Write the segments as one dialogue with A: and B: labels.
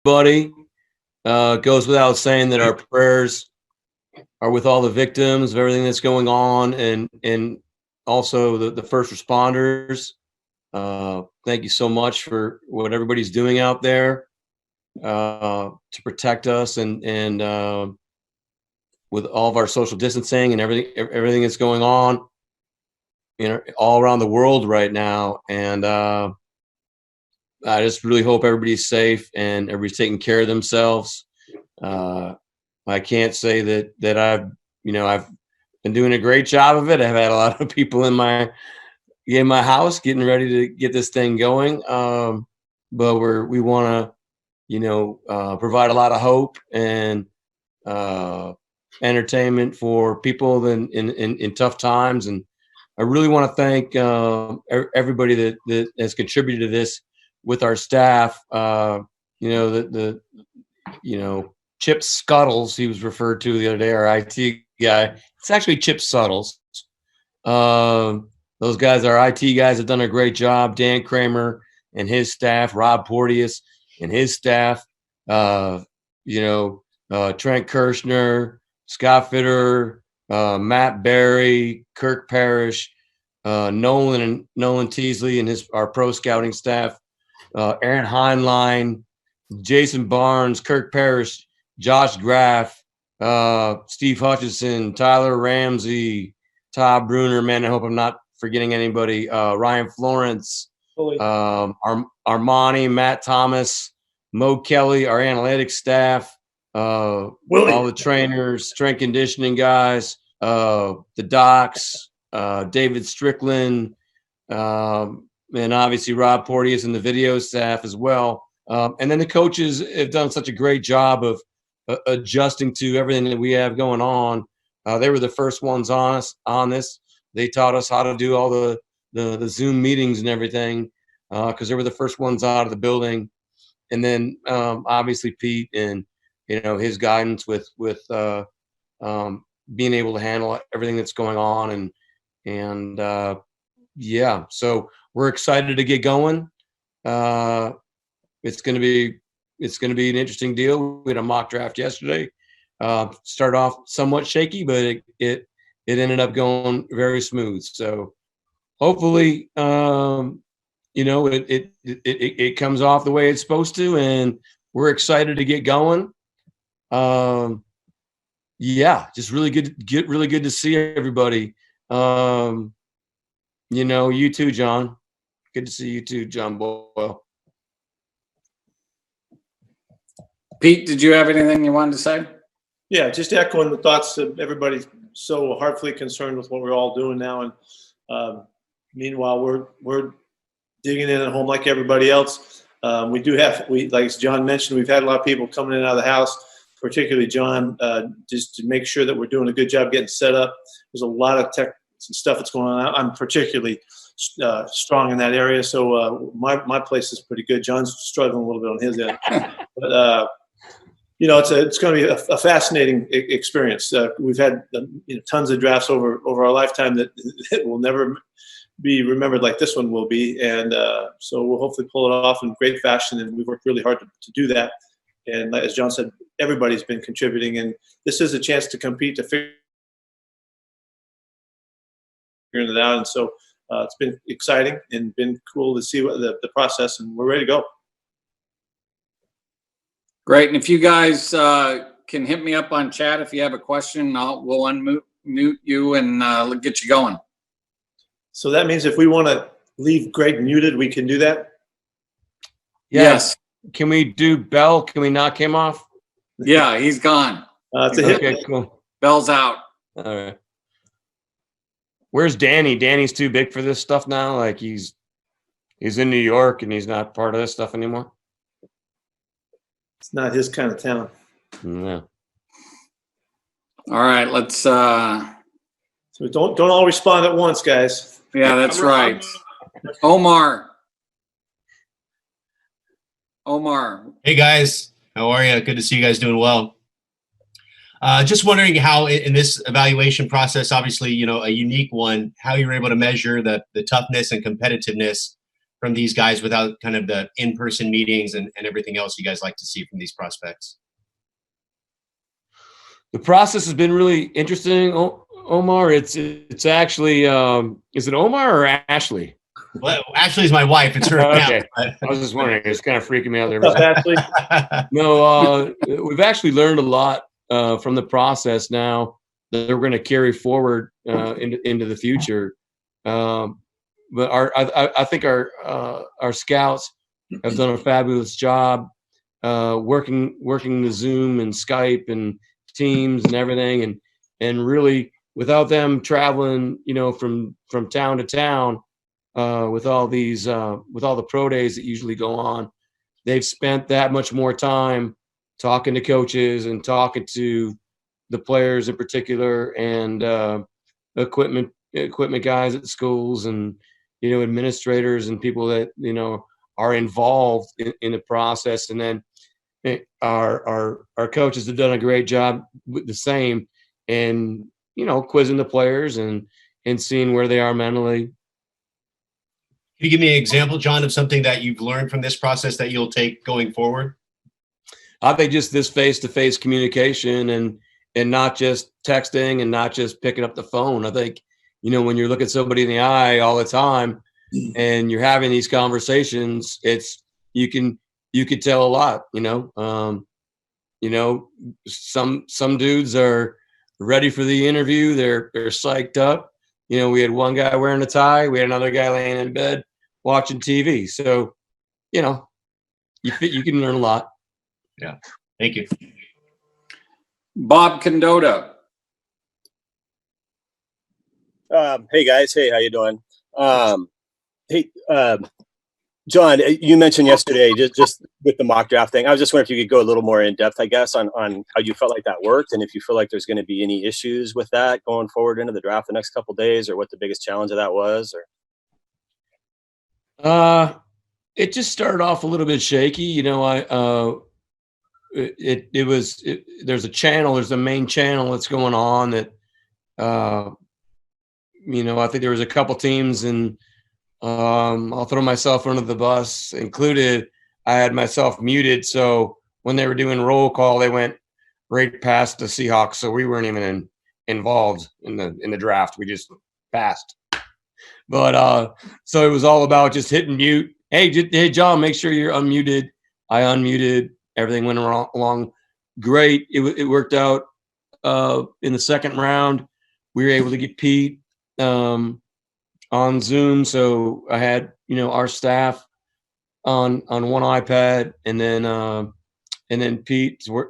A: everybody. It goes without saying that our prayers are with all the victims of everything that's going on, and also the first responders. Thank you so much for what everybody's doing out there to protect us, and with all of our social distancing and everything that's going on, all around the world right now. And I just really hope everybody's safe and everybody's taking care of themselves. I can't say that I've been doing a great job of it. I've had a lot of people in my house getting ready to get this thing going. But we want to, provide a lot of hope and entertainment for people in tough times. And I really want to thank everybody that has contributed to this with our staff. Chip Scuttles, he was referred to the other day, our IT guy. It's actually Chip Suttles. Those guys, our IT guys, have done a great job. Dan Kramer and his staff, Rob Porteous and his staff, Trent Kirshner, Scott Fitter, Matt Berry, Kirk Parrish, Nolan Teasley and our pro scouting staff, Aaron Heinlein, Jason Barnes, Kirk Parrish, Josh Graff, Steve Hutchison, Tyler Ramsey, Todd Bruner. Man, I hope I'm not forgetting anybody. Ryan Florence, Armani, Matt Thomas, Mo Kelly, our analytics staff, all the trainers, strength conditioning guys, the docs, David Strickland, and obviously Rob Porteous and the video staff as well. And then the coaches have done such a great job of adjusting to everything that we have going on. They were the first ones on this. They taught us how to do all the Zoom meetings and everything, because they were the first ones out of the building. And then obviously Pete and his guidance with being able to handle everything that's going on, and so we're excited to get going. It's going to be an interesting deal. We had a mock draft yesterday. Started off somewhat shaky, but it ended up going very smooth. So hopefully, it comes off the way it's supposed to, and we're excited to get going. Just really good to see everybody. You too, John. Good to see you too, John Boyle.
B: Pete, did you have anything you wanted to say?
C: Yeah, just echoing the thoughts of everybody so heartfully concerned with what we're all doing now. And meanwhile, we're digging in at home like everybody else. Like as John mentioned, we've had a lot of people coming in and out of the house, particularly John, just to make sure that we're doing a good job getting set up. There's a lot of tech stuff that's going on. I'm particularly strong in that area, so my place is pretty good. John's struggling a little bit on his end, but it's going to be a fascinating experience. We've had tons of drafts over our lifetime that will never be remembered like this one will be, and so we'll hopefully pull it off in great fashion. And we've worked really hard to do that. And as John said, everybody's been contributing, and this is a chance to compete, to figure it out. And so it's been exciting and been cool to see the process, and we're ready to go.
B: Great. And if you guys can hit me up on chat if you have a question, we'll unmute you and get you going.
C: So that means if we want to leave Greg muted, we can do that?
B: Yes.
A: Can we do Bell? Can we knock him off?
B: Yeah, he's gone.
C: It's a hit.
A: Okay, cool.
B: Bell's out.
A: All right. Where's Danny? Danny's too big for this stuff now. Like he's in New York and he's not part of this stuff anymore.
C: It's not his kind of town.
A: Yeah.
B: All right, let's. So
C: don't all respond at once, guys.
B: Yeah, that's right. Omar.
D: Hey guys, how are you? Good to see you guys doing well. Just wondering how in this evaluation process, obviously, a unique one, how you were able to measure the toughness and competitiveness from these guys without kind of the in-person meetings and everything else you guys like to see from these prospects?
A: The process has been really interesting, Omar. It's actually, is it Omar or Ashley?
D: Well, Ashley's my wife. It's her
A: Okay.
D: account.
A: I was just wondering. It's kind of freaking me out there.
C: What's up, Ashley?
A: No, we've actually learned a lot from the process now that we're going to carry forward into the future. But I think our scouts have done a fabulous job working the Zoom and Skype and Teams and everything, and really without them traveling, from town to town with all the pro days that usually go on, they've spent that much more time talking to coaches and talking to the players in particular, and equipment guys at the schools, and administrators and people that are involved in the process. And then our coaches have done a great job with the same, and quizzing the players and seeing where they are mentally.
D: Can you give me an example, John, of something that you've learned from this process that you'll take going forward?
A: I think just this face-to-face communication and not just texting and not just picking up the phone. I think, when you're looking somebody in the eye all the time and you're having these conversations, you can tell a lot, some dudes are ready for the interview. They're psyched up. We had one guy wearing a tie. We had another guy laying in bed watching TV. So, you can learn a lot.
D: Yeah. Thank you.
B: Bob Condota.
E: Hey guys. Hey, how you doing? Hey, John, you mentioned yesterday just with the mock draft thing. I was just wondering if you could go a little more in depth, I guess, on how you felt like that worked, and if you feel like there's going to be any issues with that going forward into the draft the next couple of days, or what the biggest challenge of that was, or.
A: It just started off a little bit shaky. There's a main channel that's going on that, I think there was a couple teams, and I'll throw myself under the bus included. I had myself muted. So when they were doing roll call, they went right past the Seahawks. So we weren't even involved in the draft. We just passed. But so it was all about just hitting mute. Hey, John, make sure you're unmuted. I unmuted. Everything went along great. It worked out in the second round. We were able to get Pete on Zoom. So I had, our staff on one iPad, and then Pete, where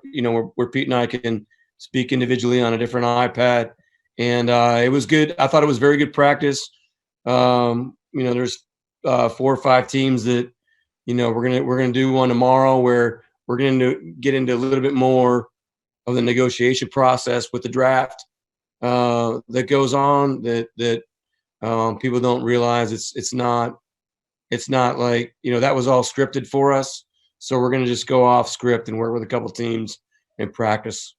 A: Pete and I can speak individually on a different iPad. And it was good. I thought it was very good practice. There's 4 or 5 teams that, we're going to do one tomorrow where we're going to get into a little bit more of the negotiation process with the draft that goes on, that people don't realize. It's not like, that was all scripted for us. So we're going to just go off script and work with a couple teams and practice.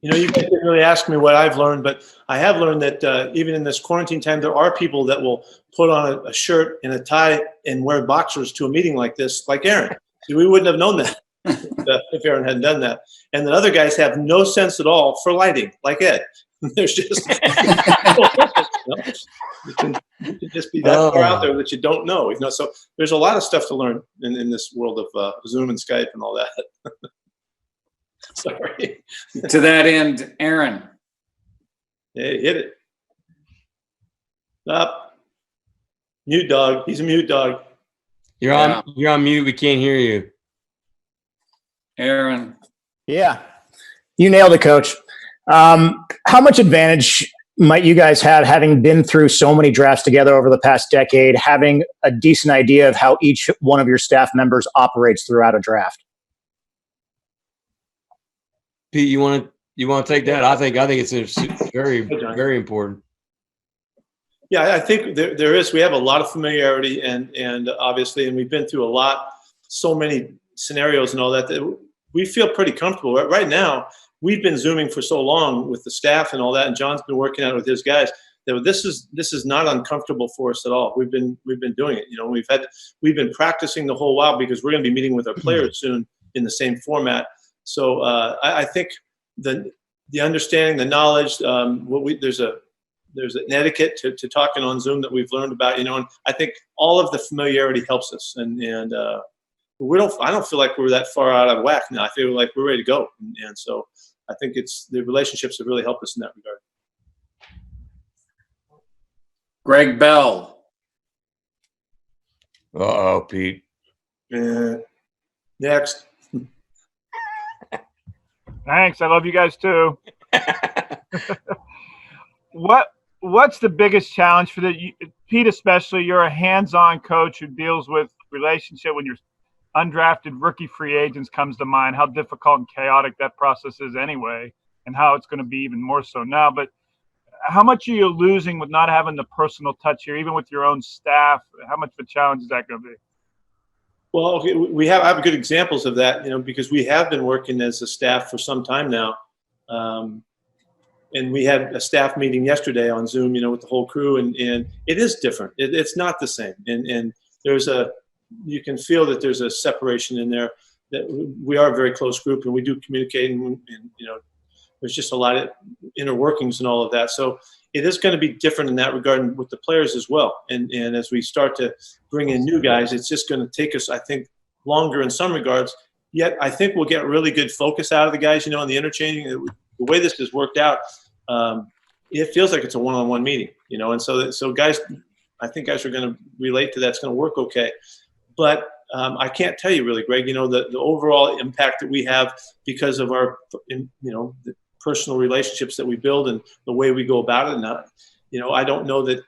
C: You guys didn't really ask me what I've learned, but I have learned that even in this quarantine time, there are people that will put on a shirt and a tie and wear boxers to a meeting like this, like Aaron. See, we wouldn't have known that if Aaron hadn't done that. And then other guys have no sense at all for lighting, like Ed. There's just you can just be that far out there that you don't know. So there's a lot of stuff to learn in this world of Zoom and Skype and all that. Sorry.
B: To that end, Aaron.
C: Hey, hit it. Stop. Mute dog. He's a mute dog.
A: You're on mute. We can't hear you.
B: Aaron.
F: Yeah. You nailed it, Coach. How much advantage might you guys have, having been through so many drafts together over the past decade, having a decent idea of how each one of your staff members operates throughout a draft?
A: Pete, you want to take that? I think it's very, very important.
C: Yeah, I think there is. We have a lot of familiarity, and obviously, and we've been through so many scenarios and all that we feel pretty comfortable. Right now, we've been Zooming for so long with the staff and all that, and John's been working out with his guys that this is not uncomfortable for us at all. We've been doing it. You know, we've been practicing the whole while because we're going to be meeting with our players soon in the same format. So I think the understanding, the knowledge, there's an etiquette to talking on Zoom that we've learned about, you know, and I think all of the familiarity helps us. And I don't feel like we're that far out of whack now. I feel like we're ready to go. And so I think the relationships have really helped us in that regard.
B: Greg Bell.
A: Uh-oh, Pete.
C: Next.
G: Thanks. I love you guys too. What's the biggest challenge for Pete, especially? You're a hands-on coach who deals with relationship when you're undrafted rookie free agents comes to mind, how difficult and chaotic that process is anyway, and how it's going to be even more so now. But how much are you losing with not having the personal touch here, even with your own staff? How much of a challenge is that going to be?
C: Well, okay, I have good examples of that, you know, because we have been working as a staff for some time now. And we had a staff meeting yesterday on Zoom, you know, with the whole crew, and it is different. It's not the same. And you can feel that there's a separation in there, that we are a very close group and we do communicate, and you know, there's just a lot of inner workings and all of that. So it is going to be different in that regard with the players as well. And as we start to bring in new guys, it's just going to take us, I think, longer in some regards. Yet I think we'll get really good focus out of the guys, you know, in the interchanging. The way this has worked out, it feels like it's a one-on-one meeting, you know. And so guys, I think guys are going to relate to that. It's going to work okay. But I can't tell you really, Greg, you know, the overall impact that we have because of our, you know, the personal relationships that we build and the way we go about it. And, you know, I don't know that,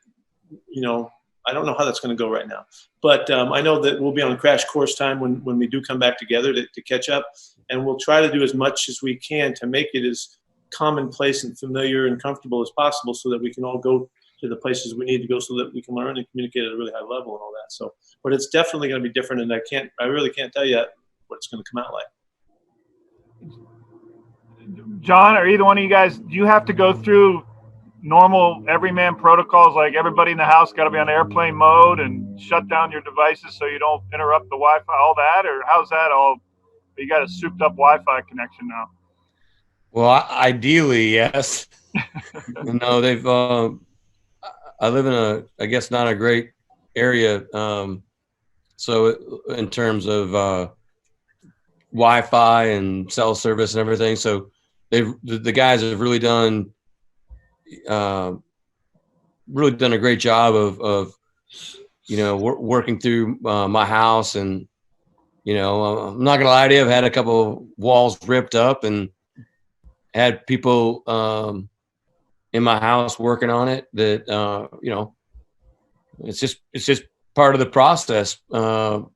C: you know, I don't know how that's going to go right now. But I know that we'll be on crash course time when we do come back together to catch up. And we'll try to do as much as we can to make it as commonplace and familiar and comfortable as possible so that we can all go to the places we need to go so that we can learn and communicate at a really high level and all that. So, but it's definitely going to be different, and I really can't tell you what it's going to come out like.
G: John, or either one of you guys, do you have to go through normal everyman protocols, like everybody in the house got to be on airplane mode and shut down your devices so you don't interrupt the Wi-Fi, all that? Or how's that all? You got a souped up Wi-Fi connection now.
A: Well, ideally, yes. No, they've. I live in I guess not a great area. So in terms of Wi-Fi and cell service and everything, so the guys have really done a great job of you know, working through my house. And you know, I'm not gonna lie to you, I've had a couple walls ripped up and had people in my house working on it that you know, it's just part of the process. But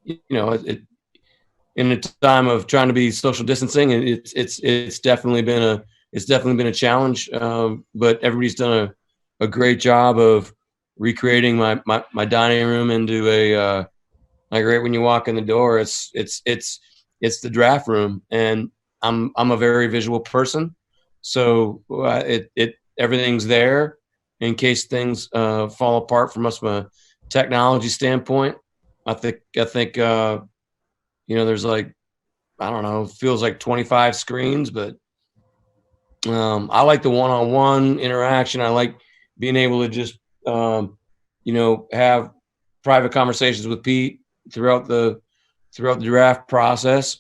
A: you know, in a time of trying to be social distancing, it's definitely been a challenge. But everybody's done a great job of recreating my dining room into a like right when you walk in the door, it's the draft room, and I'm a very visual person, so everything's there in case things fall apart from us from a technology standpoint. I think you know, there's like, I don't know, feels like 25 screens, but I like the one-on-one interaction. I like being able to just you know, have private conversations with Pete throughout the draft process.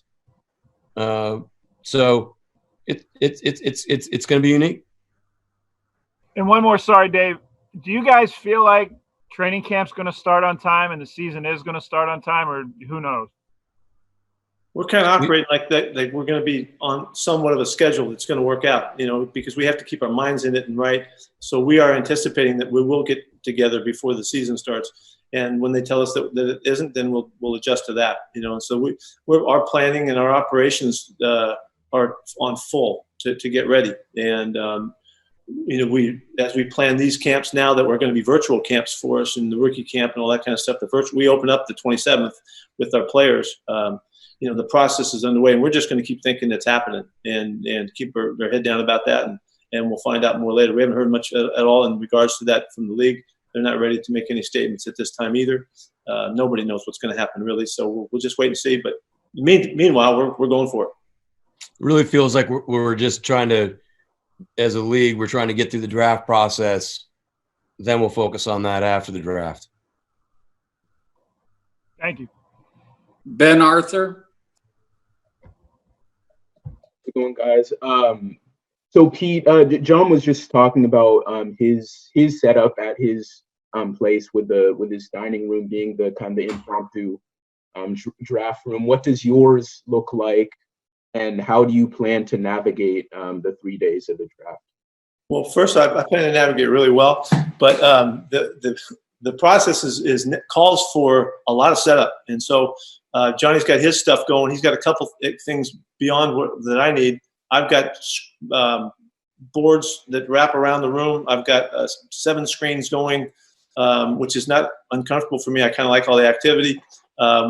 A: So it's going to be unique.
G: And one more, sorry, Dave. Do you guys feel like training camp's going to start on time and the season is going to start on time, or who knows?
C: We're kind of operating like that. Like we're going to be on somewhat of a schedule that's going to work out, you know, because we have to keep our minds in it and right. So we are anticipating that we will get together before the season starts. And when they tell us that it isn't, then we'll adjust to that, you know. And so our planning and our operations are on full to get ready. And you know, as we plan these camps now that we're going to be virtual camps for us, and the rookie camp and all that kind of stuff. We open up the 27th with our players. You know, the process is underway, and we're just going to keep thinking it's happening and keep our head down about that and we'll find out more later. We haven't heard much at all in regards to that from the league. They're not ready to make any statements at this time either. Nobody knows what's going to happen really, so we'll just wait and see. But meanwhile, we're going for it.
A: It really feels like we're just trying to, as a league, we're trying to get through the draft process. Then we'll focus on that after the draft.
G: Thank you.
B: Ben Arthur.
H: How's it going, guys? So Pete, John was just talking about his setup at his place with his dining room being the kind of the impromptu draft room. What does yours look like, and how do you plan to navigate the 3 days of the draft?
C: Well, first, I plan to navigate really well, but the process calls for a lot of setup, and so Johnny's got his stuff going. He's got a couple things beyond that I need. I've got boards that wrap around the room. I've got 7 screens going, which is not uncomfortable for me. I kind of like all the activity.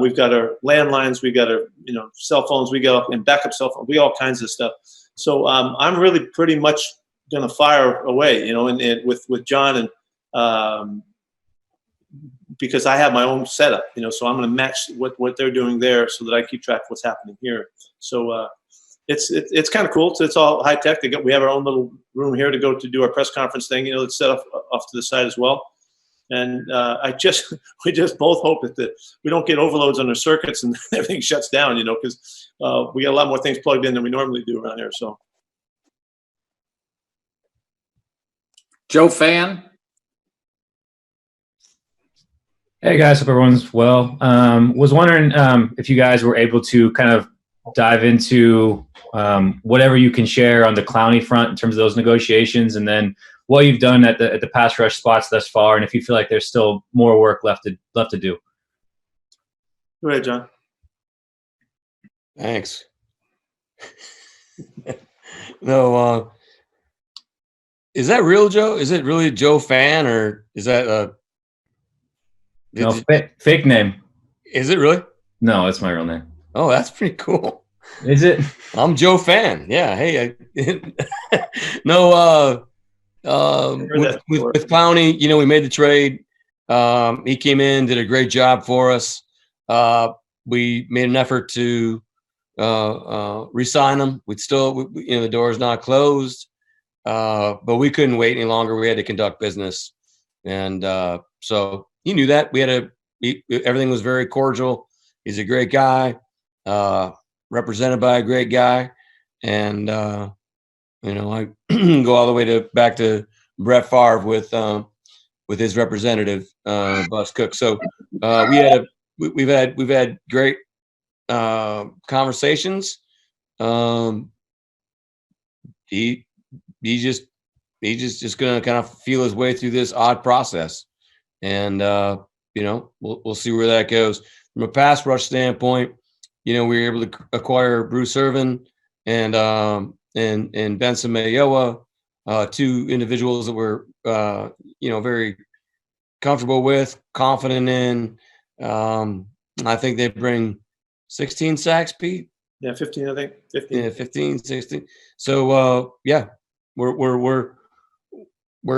C: We've got our landlines, we've got our cell phones, we got and backup cell phones, we got all kinds of stuff. So I'm really pretty much going to fire away, and with John and because I have my own setup, so I'm going to match what they're doing there so that I keep track of what's happening here. So it's kind of cool. It's all high tech. We have our own little room here to go to do our press conference thing. It's set up off to the side as well. And we just both hope that we don't get overloads on our circuits and everything shuts down, because we got a lot more things plugged in than we normally do around here. So,
B: Joe Fan.
I: Hey guys, hope everyone's well. Was wondering if you guys were able to kind of dive into whatever you can share on the Clowney front in terms of those negotiations, and then what you've done at the pass rush spots thus far, and if you feel like there's still more work left to do.
C: Go ahead, John.
A: Thanks. No, is that real, Joe? Is it really Joe Fan, or is that
I: no, fake name?
A: Is it really?
I: No, it's my real name.
A: Oh, that's pretty cool.
I: Is it?
A: I'm Joe Fan. Yeah. Hey, no. With Clowney, we made the trade. He came in, did a great job for us. We made an effort to re-sign him. The door is not closed, but we couldn't wait any longer. We had to conduct business, and so he knew that. Everything was very cordial. He's a great guy, represented by a great guy, and I go all the way back to Brett Favre with his representative, Bus Cook. So we've had great conversations. He's just going to kind of feel his way through this odd process, and we'll see where that goes. From a pass rush standpoint, we were able to acquire Bruce Irvin and Benson Mayowa, 2 individuals that we're very comfortable with, confident in. I think they bring 16 sacks, Pete.
C: Yeah, 15. I think 15.
A: Yeah, 15, 16. So we're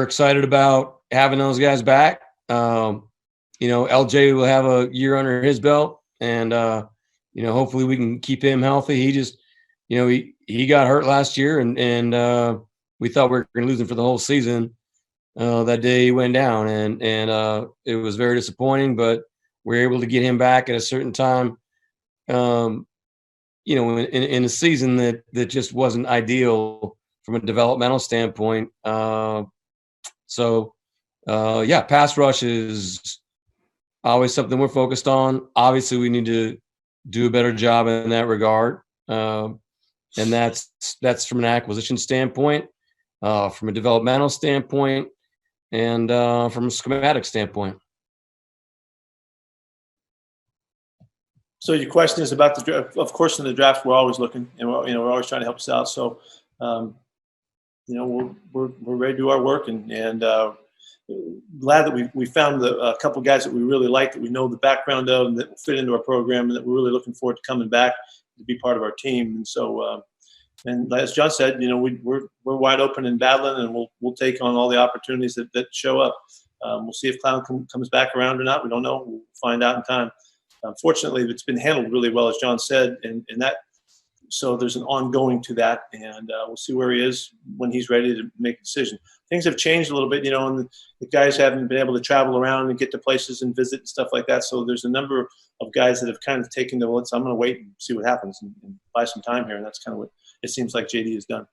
A: excited about having those guys back. LJ will have a year under his belt, and hopefully we can keep him healthy. He just he got hurt last year, and we thought we were going to lose him for the whole season. That day he went down, and it was very disappointing, but we were able to get him back at a certain time, in a season that just wasn't ideal from a developmental standpoint. Pass rush is always something we're focused on. Obviously, we need to do a better job in that regard. And that's from an acquisition standpoint, from a developmental standpoint, and from a schematic standpoint.
C: So your question is about the draft. Of course, in the draft, we're always looking, and we're always trying to help us out. So, we're ready to do our work, and glad that we found a couple of guys that we really like, that we know the background of, and that will fit into our program, and that we're really looking forward to coming back to be part of our team. And so, And as John said, we're wide open and battling, and we'll take on all the opportunities that show up. We'll see if Clown comes back around or not. We don't know. We'll find out in time. Fortunately, it's been handled really well, as John said, and that. So there's an ongoing to that, and we'll see where he is when he's ready to make a decision. Things have changed a little bit, and the guys haven't been able to travel around and get to places and visit and stuff like that. So there's a number of guys that have kind of taken the, I'm going to wait and see what happens and buy some time here, and that's kind of what it seems like JD has done.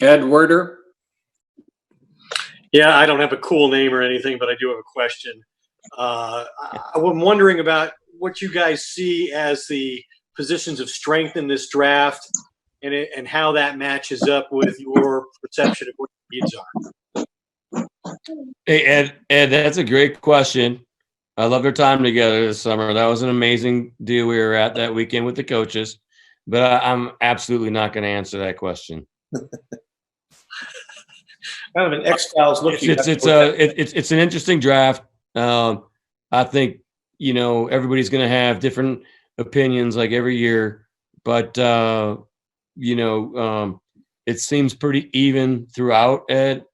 B: Ed Werder.
J: Yeah, I don't have a cool name or anything, but I do have a question. I'm wondering about what you guys see as the positions of strength in this draft, and how that matches up with your perception of what your needs are.
A: Hey, Ed, that's a great question. I loved our time together this summer. That was an amazing deal we were at that weekend with the coaches, but I'm absolutely not going to answer that question.
C: Kind of an X-Files look.
A: It's an interesting draft. I think, everybody's going to have different opinions like every year, but, it seems pretty even throughout, Ed.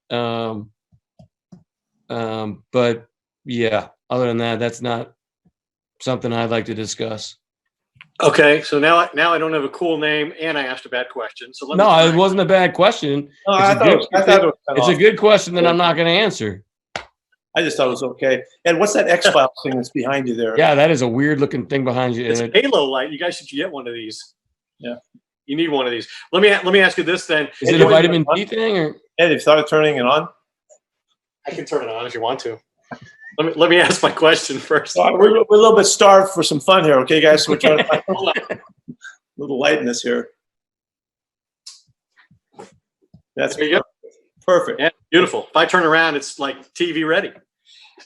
A: But yeah, other than that, that's not something I'd like to discuss.
J: Okay, so now I don't have a cool name, and I asked a bad question. So
A: it wasn't a bad question. It's a good question that I'm not going to answer.
C: I just thought it was okay. And what's that X-Files thing that's behind you there?
A: Yeah, that is a weird looking thing behind you.
J: It's a halo light. You guys should get one of these.
C: Yeah,
J: you need one of these. Let me ask you this then.
A: Is it a vitamin D thing, or
C: Ed, have you started turning it on?
J: I can turn it on if you want to. Let me ask my question first.
C: We're a little bit starved for some fun here, okay, guys? So we're trying to find a little lightness here. That's
J: there you go.
C: Perfect.
J: Yeah, beautiful. If I turn around, it's like TV ready.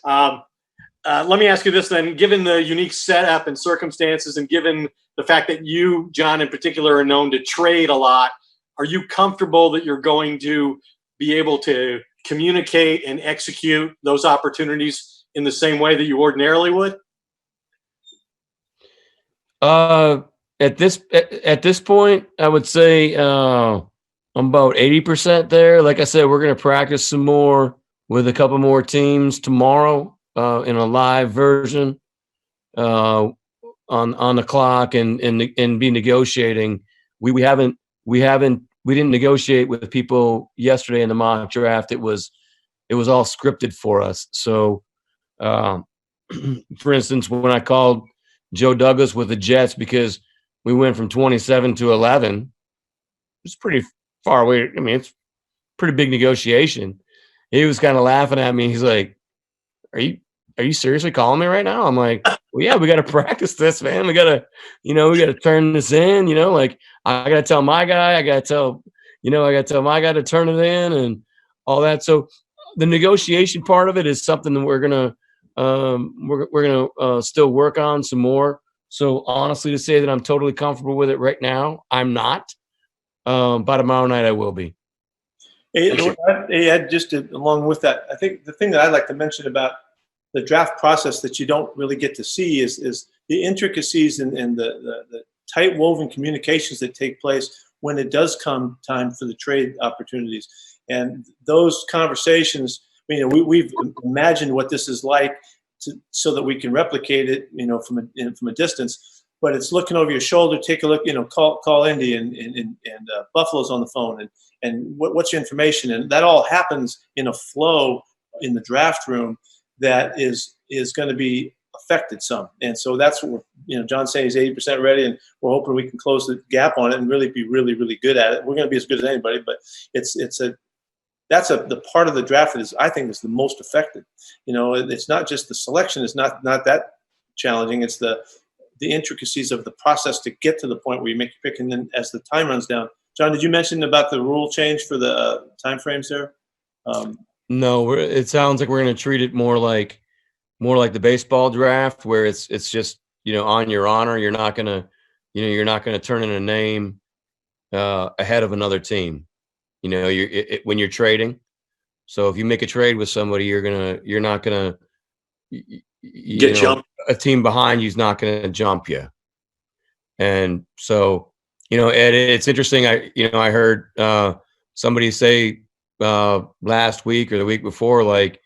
J: Let me ask you this then. Given the unique setup and circumstances, and given the fact that you, John, in particular, are known to trade a lot, are you comfortable that you're going to be able to communicate and execute those opportunities in the same way that you ordinarily would?
A: At this point, I would say I'm about 80% there. Like I said, we're going to practice some more with a couple more teams tomorrow in a live version on the clock and be negotiating. We didn't negotiate with the people yesterday in the mock draft. It was all scripted for us. So, for instance, when I called Joe Douglas with the Jets because we went from 27 to 11, it's pretty far away. I mean, it's pretty big negotiation. He was kind of laughing at me. He's like, are you seriously calling me right now? I'm like, well, yeah, we got to practice this, man. We got to turn this in, like I got to tell my guy, I got to tell my guy to turn it in and all that. So the negotiation part of it is something that we're going to still work on some more. So honestly, to say that I'm totally comfortable with it right now, I'm not. By tomorrow night, I will be.
C: Hey, just along with that, I think the thing that I'd like to mention about the draft process that you don't really get to see is the intricacies and the tight woven communications that take place when it does come time for the trade opportunities. And those conversations, we've imagined what this is like so that we can replicate it, from a distance. But it's looking over your shoulder, take a look, call Indy and Buffalo's on the phone and what's your information? And that all happens in a flow in the draft room that is going to be affected some. And so that's what John's saying he's 80% ready, and we're hoping we can close the gap on it and really be really, really good at it. We're going to be as good as anybody, but the part of the draft that I think is the most affected. It's not just the selection is not that challenging. It's the intricacies of the process to get to the point where you make your pick, and then as the time runs down. John, did you mention about the rule change for the time frames there?
A: No, it sounds like we're going to treat it more like the baseball draft, where it's just on your honor. You're not going to turn in a name ahead of another team. When you're trading. So if you make a trade with somebody, you're not gonna
J: get jumped.
A: A team behind you is not going to jump you. And so Ed, it's interesting. I heard somebody say last week or the week before, like,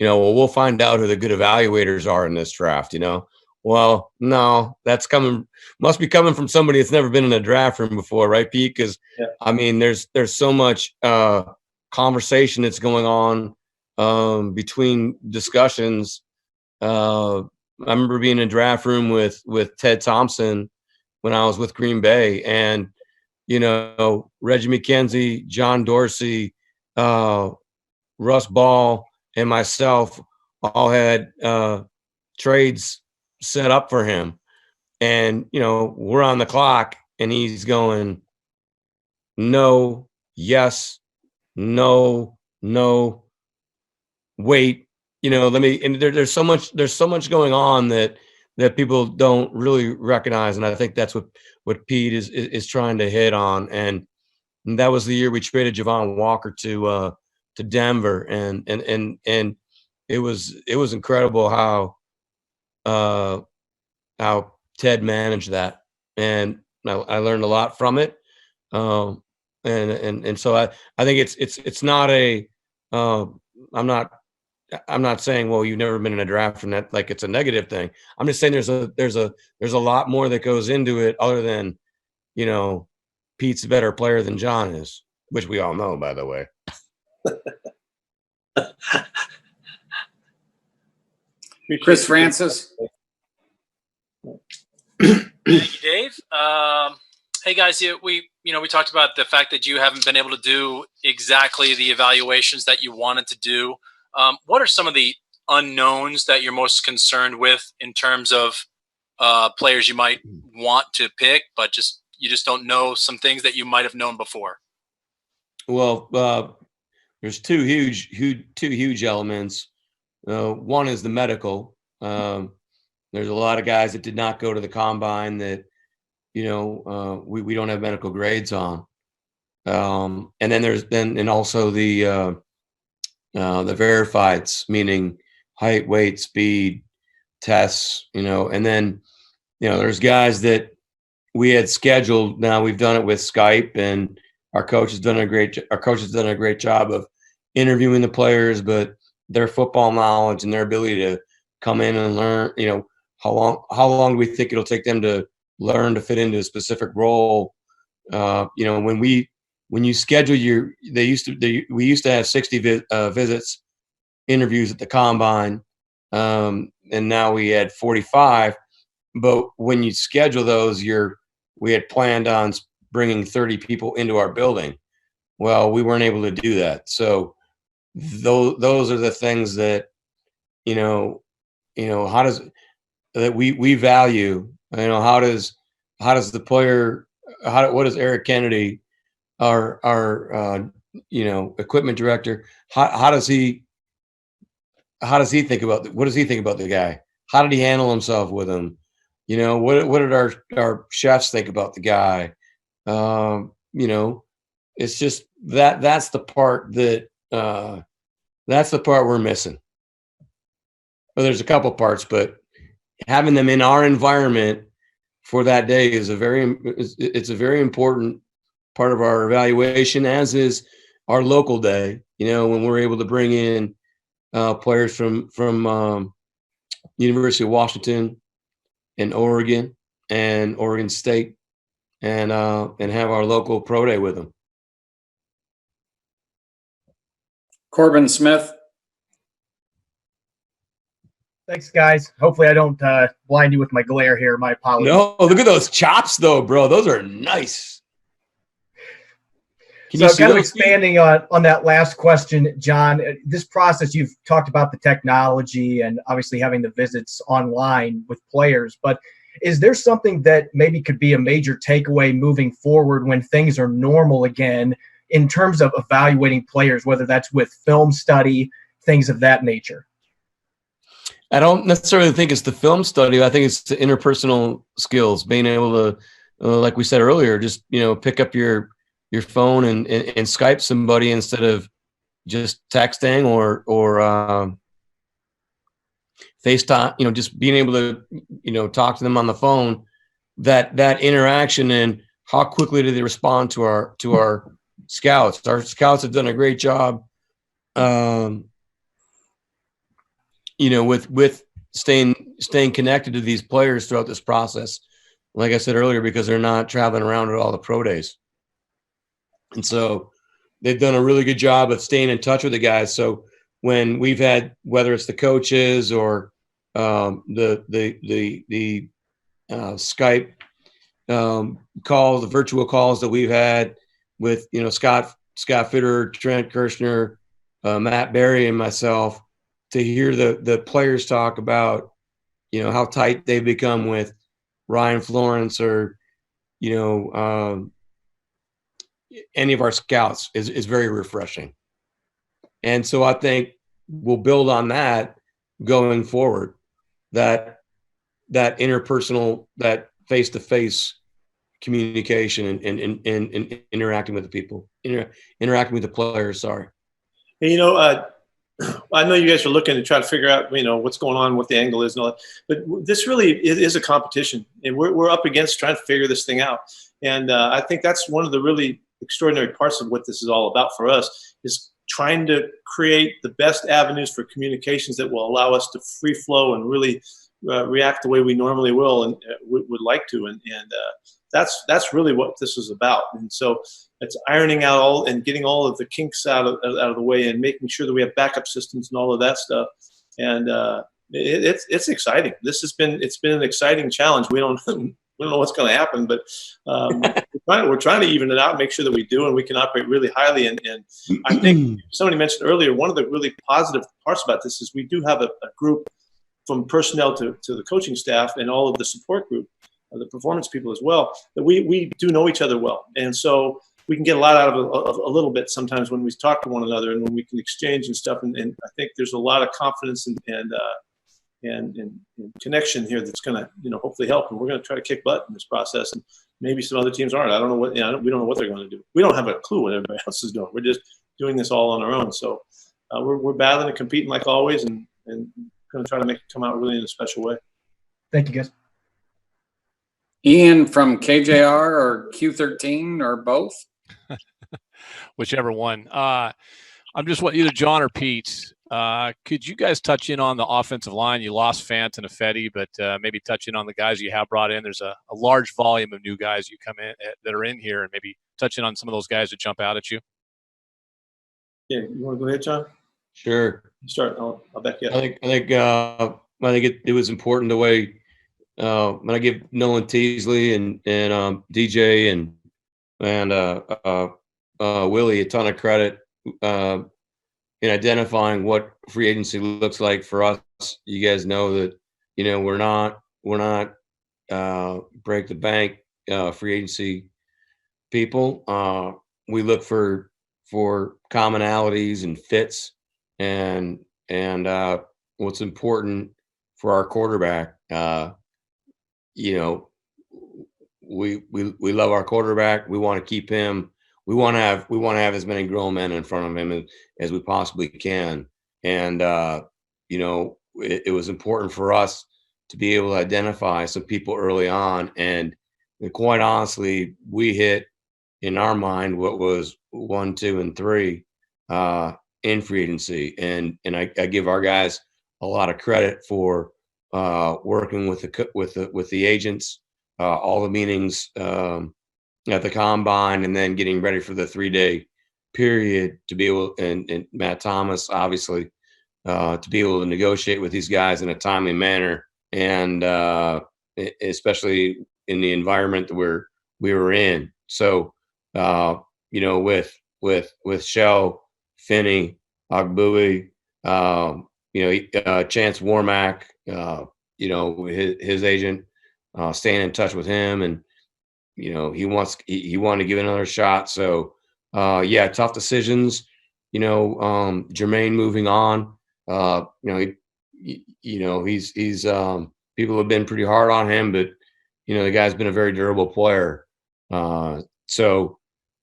A: well, we'll find out who the good evaluators are in this draft. Well, no, must be coming from somebody that's never been in a draft room before, right, Pete? Because there's so much conversation that's going on between discussions. I remember being in a draft room with Ted Thompson when I was with Green Bay, and Reggie McKenzie, John Dorsey, Russ Ball, and myself all had trades set up for him, and we're on the clock, and he's going, no, yes, no, no, wait. Let me. And there's so much going on that people don't really recognize, and I think that's what Pete is trying to hit on. And that was the year we traded Javon Walker to Denver, and it was incredible how Ted managed that, and I learned a lot from it. And so I think it's not a I'm not saying, well, you've never been in a draft and that like it's a negative thing. I'm just saying there's a lot more that goes into it other than, Pete's a better player than John is, which we all know, by the way.
B: Chris Francis.
K: Thank you, Dave. Hey guys, we talked about the fact that you haven't been able to do exactly the evaluations that you wanted to do. What are some of the unknowns that you're most concerned with in terms of players you might want to pick, but you just don't know some things that you might have known before?
A: Well, there's two huge elements. One is the medical. There's a lot of guys that did not go to the combine that we don't have medical grades on. And then and also the verifieds, meaning height, weight, speed tests, and then, there's guys that we had scheduled. Now we've done it with Skype, and our coach has done a great job of interviewing the players, but their football knowledge and their ability to come in and learn, how long do we think it'll take them to learn to fit into a specific role? When you schedule we used to have 60 visits, interviews at the combine, and now we had 45. But when you schedule those, we had planned on bringing 30 people into our building. Well, we weren't able to do that. So those are the things that how does that we value. How does the player? What does Eric Kennedy, our equipment director, how does he think about what does he think about the guy? How did he handle himself with him? What did our chefs think about the guy? It's just that's the part we're missing. Well, there's a couple parts, but having them in our environment for that day is a very important part of our evaluation, as is our local day, when we're able to bring in players from University of Washington and Oregon and Oregon State, and have our local pro day with them.
B: Corbin Smith.
L: Thanks, guys. Hopefully I don't blind you with my glare here. My apologies.
A: No, look at those chops, though, bro. Those are nice.
L: So kind of expanding on that last question, John, this process, you've talked about the technology and obviously having the visits online with players, but is there something that maybe could be a major takeaway moving forward when things are normal again in terms of evaluating players, whether that's with film study, things of that nature?
A: I don't necessarily think it's the film study. I think it's the interpersonal skills, being able to, like we said earlier, just, pick up your phone and Skype somebody instead of just texting or FaceTime, just being able to, talk to them on the phone, that interaction and how quickly do they respond to our scouts? Our scouts have done a great job, with staying connected to these players throughout this process. Like I said earlier, because they're not traveling around at all the pro days. And so they've done a really good job of staying in touch with the guys. So when we've had, whether it's the coaches or the Skype calls, the virtual calls that we've had with, Scott Fitter, Trent Kirshner, Matt Berry, and myself, to hear the players talk about, how tight they've become with Ryan Florence or, any of our scouts is very refreshing. And so I think we'll build on that going forward, that interpersonal, that face-to-face communication and interacting with the people, interacting with the players. Sorry.
C: And, I know you guys are looking to try to figure out, what's going on, what the angle is and all that, but this really is a competition, and we're up against trying to figure this thing out. And I think that's one of the really extraordinary parts of what this is all about for us, is trying to create the best avenues for communications that will allow us to free flow and really react the way we normally will and would like to. And that's really what this is about. And so it's ironing out all and getting all of the kinks out of the way and making sure that we have backup systems and all of that stuff. And it's exciting. It's been an exciting challenge. We don't know what's going to happen, but we're trying to even it out, make sure that we do, and we can operate really highly. And I think somebody mentioned earlier, one of the really positive parts about this is we do have a group from personnel to the coaching staff and all of the support group, the performance people as well, that we do know each other well. And so we can get a lot out of a little bit sometimes when we talk to one another and when we can exchange and stuff. And I think there's a lot of confidence and connection here that's going to, hopefully help. And we're going to try to kick butt in this process. And maybe some other teams aren't. I don't know what, we don't know what they're going to do. We don't have a clue what everybody else is doing. We're just doing this all on our own. So we're battling and competing like always, and going to try to make it come out really in a special way.
L: Thank you, guys.
B: Ian from KJR or Q13 or both?
M: Whichever one. I'm just either John or Pete. Could you guys touch in on the offensive line? You lost Fant and Ifedi, but maybe touch in on the guys you have brought in. There's a large volume of new guys you come in that are in here, and maybe touch in on some of those guys that jump out at you.
C: Yeah, you want to go ahead, John?
A: Sure.
C: You start. I'll back you up.
A: I think it was important the way when I give Nolan Teasley and DJ and Willie a ton of credit in identifying what free agency looks like for us. You guys know that we're not break the bank free agency people. We look for commonalities and fits and what's important for our quarterback. We love our quarterback. We want to keep him. We want to have as many grown men in front of him as we possibly can. And it was important for us to be able to identify some people early on. And quite honestly, we hit in our mind what was 1, 2, and 3 in free agency. And I give our guys a lot of credit for working with the agents, all the meetings at the combine, and then getting ready for the 3-day period to be able, and Matt Thomas, obviously, to be able to negotiate with these guys in a timely manner, and especially in the environment that we were in. So, with Shell, Finney, Ogbui, Chance Warmack, his agent, staying in touch with him, and he wanted to give it another shot. So tough decisions. Jermaine moving on. He's people have been pretty hard on him, but the guy's been a very durable player. So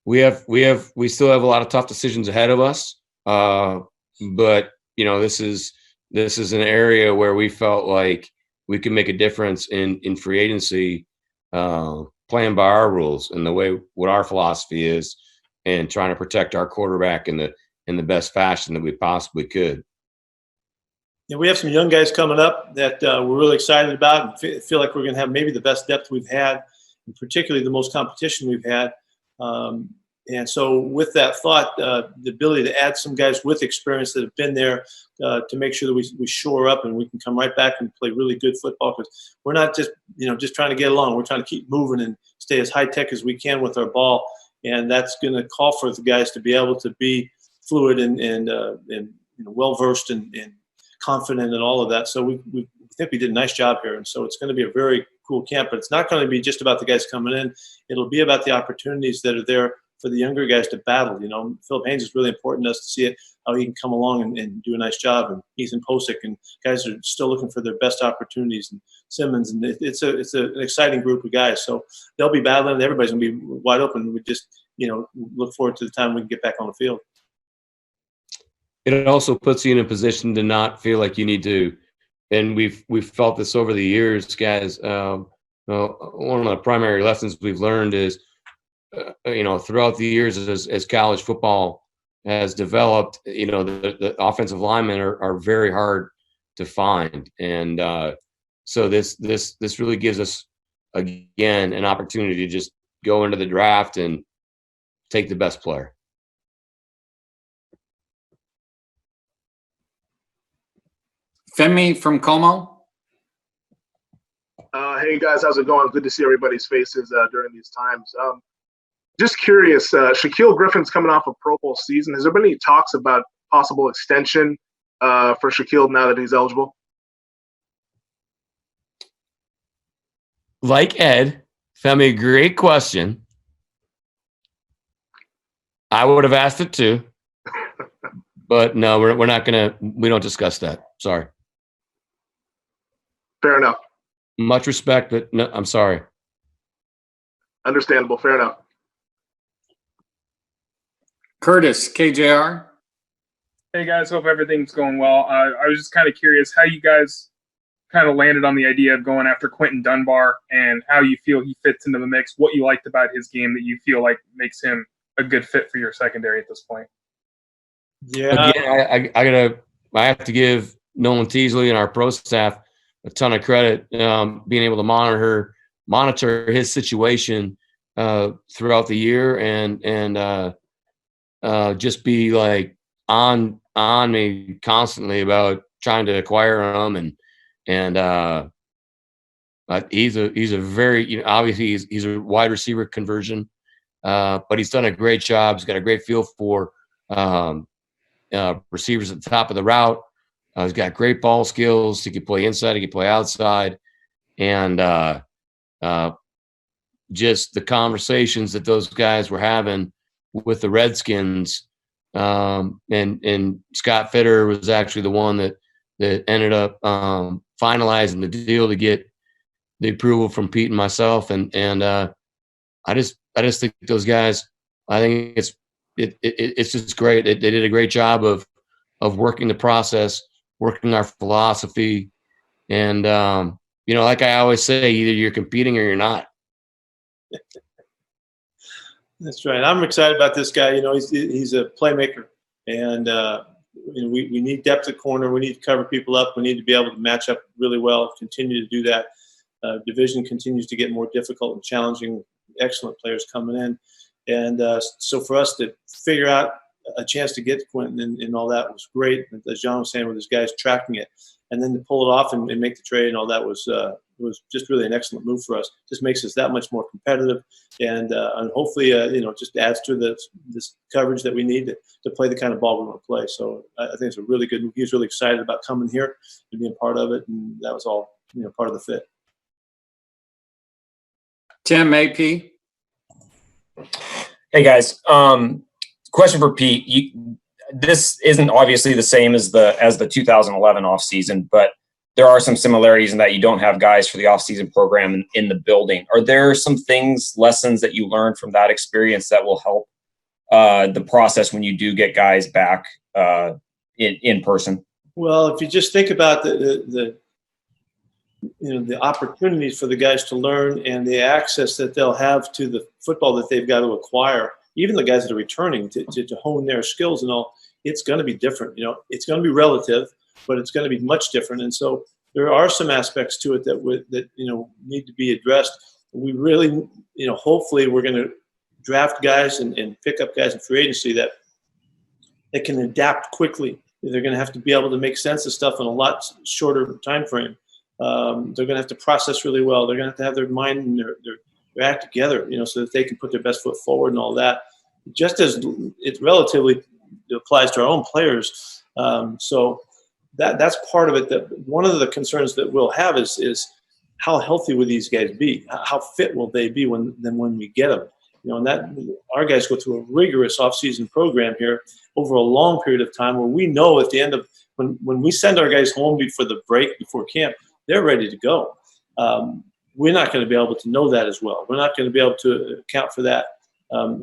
A: we still have a lot of tough decisions ahead of us. But this is an area where we felt like we could make a difference in free agency, playing by our rules and the way what our philosophy is, and trying to protect our quarterback in the best fashion that we possibly could.
C: Yeah, we have some young guys coming up that we're really excited about, and feel like we're going to have maybe the best depth we've had, and particularly the most competition we've had. And so with that thought, the ability to add some guys with experience that have been there to make sure that we shore up and we can come right back and play really good football, because we're not just trying to get along. We're trying to keep moving and stay as high tech as we can with our ball, and that's going to call for the guys to be able to be fluid and well versed and confident and all of that. So we think we did a nice job here, and so it's going to be a very cool camp. But it's not going to be just about the guys coming in. It'll be about the opportunities that are there for the younger guys to battle. Philip Haynes is really important to us to see it, how he can come along and do a nice job, and Ethan Posick, and guys are still looking for their best opportunities, and Simmons, and it's an exciting group of guys. So they'll be battling. Everybody's going to be wide open. We just look forward to the time we can get back on the field.
A: It also puts you in a position to not feel like you need to, and we've felt this over the years, guys. One of the primary lessons we've learned is, throughout the years as college football has developed, the offensive linemen are very hard to find, and so this really gives us again an opportunity to just go into the draft and take the best player.
B: Femi from Como.
N: Hey guys, how's it going? Good to see everybody's faces during these times. Just curious, Shaquille Griffin's coming off a Pro Bowl season. Has there been any talks about possible extension for Shaquille now that he's eligible?
A: Like Ed, Femi, great question. I would have asked it too, but no, we're not gonna. We don't discuss that. Sorry.
N: Fair enough.
A: Much respect, but no, I'm sorry.
N: Understandable. Fair enough.
B: Curtis, KJR.
O: Hey guys, hope everything's going well. I was just kind of curious how you guys kind of landed on the idea of going after Quentin Dunbar and how you feel he fits into the mix, what you liked about his game that you feel like makes him a good fit for your secondary at this point.
C: Yeah.
A: Again, I have to give Nolan Teasley and our pro staff a ton of credit, being able to monitor his situation throughout the year and just be like on me constantly about trying to acquire him, and he's a very obviously he's a wide receiver conversion, but he's done a great job. He's got a great feel for receivers at the top of the route. He's got great ball skills. He can play inside. He can play outside, and just the conversations that those guys were having with the Redskins, and Scott Fitter was actually the one that ended up finalizing the deal to get the approval from Pete and myself, and I just think those guys, I think it's just great. They did a great job of working the process, working our philosophy, and like I always say, either you're competing or you're not.
C: That's right. I'm excited about this guy. He's a playmaker, and we need depth at corner. We need to cover people up. We need to be able to match up really well. Continue to do that. Division continues to get more difficult and challenging. Excellent players coming in, and so for us to figure out a chance to get to Quentin and all that was great. As John was saying, with his guys tracking it, and then to pull it off and make the trade and all that was just really an excellent move for us. Just makes us that much more competitive, and hopefully just adds to this coverage that we need to play the kind of ball we want to play. So I think it's a really good move. He was really excited about coming here and being part of it, and that was all part of the fit.
B: Tim, AP.
P: Hey guys, question for Pete. This isn't obviously the same as the 2011 offseason, but there are some similarities in that you don't have guys for the offseason program in the building. Are there some lessons that you learned from that experience that will help the process when you do get guys back in person?
C: Well, if you just think about the the opportunities for the guys to learn and the access that they'll have to the football that they've got to acquire, even the guys that are returning to hone their skills and all, it's going to be different. It's going to be relative, but it's going to be much different. And so there are some aspects to it that need to be addressed. We really, hopefully we're going to draft guys and pick up guys in free agency that can adapt quickly. They're going to have to be able to make sense of stuff in a lot shorter time frame. They're going to have to process really well. They're going to have their mind and their act together, so that they can put their best foot forward and all that. Just as it relatively applies to our own players. So that's part of it. That one of the concerns that we'll have is how healthy will these guys be? How fit will they be when we get them? And that our guys go through a rigorous off-season program here over a long period of time, where we know at the end of when we send our guys home before the break, before camp, they're ready to go. We're not going to be able to know that as well. We're not going to be able to account for that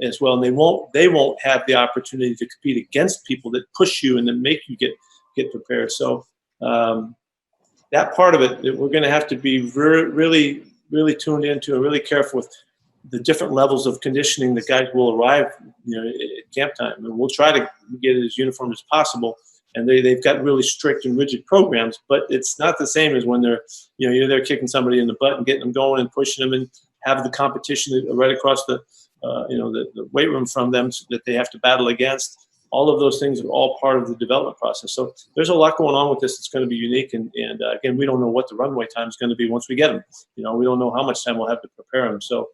C: as well, and they won't have the opportunity to compete against people that push you and then make you get prepared. So that part of it, we're going to have to be really, really tuned into and really careful with the different levels of conditioning that guys will arrive, at camp time. And we'll try to get it as uniform as possible. And they've got really strict and rigid programs, but it's not the same as when they're, you're there kicking somebody in the butt and getting them going and pushing them and have the competition right across the weight room from them that they have to battle against. All of those things are all part of the development process. So there's a lot going on with this that's going to be unique. And again, we don't know what the runway time is going to be once we get them. We don't know how much time we'll have to prepare them. So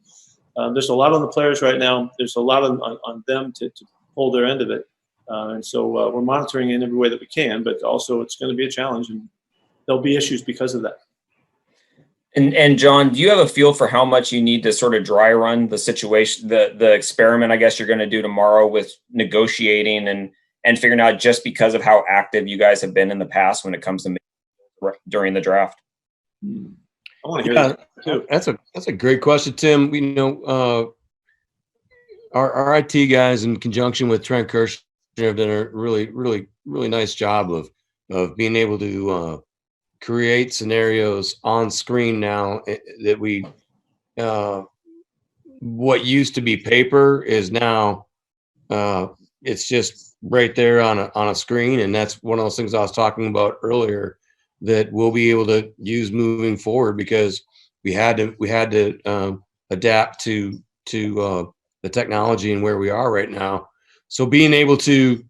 C: there's a lot on the players right now. There's a lot on them to hold their end of it. And so we're monitoring in every way that we can, but also it's going to be a challenge, and there'll be issues because of that.
P: And John, do you have a feel for how much you need to sort of dry run the situation, the experiment, I guess you're going to do tomorrow with negotiating and figuring out, just because of how active you guys have been in the past when it comes to during the draft?
C: I want to hear that too.
A: That's a great question, Tim. Our IT guys, in conjunction with Trent Kirsch, have done a really, really, really nice job of being able to create scenarios on screen now that we what used to be paper is now it's just right there on a screen. And that's one of those things I was talking about earlier that we'll be able to use moving forward, because we had to adapt to the technology and where we are right now. So being able to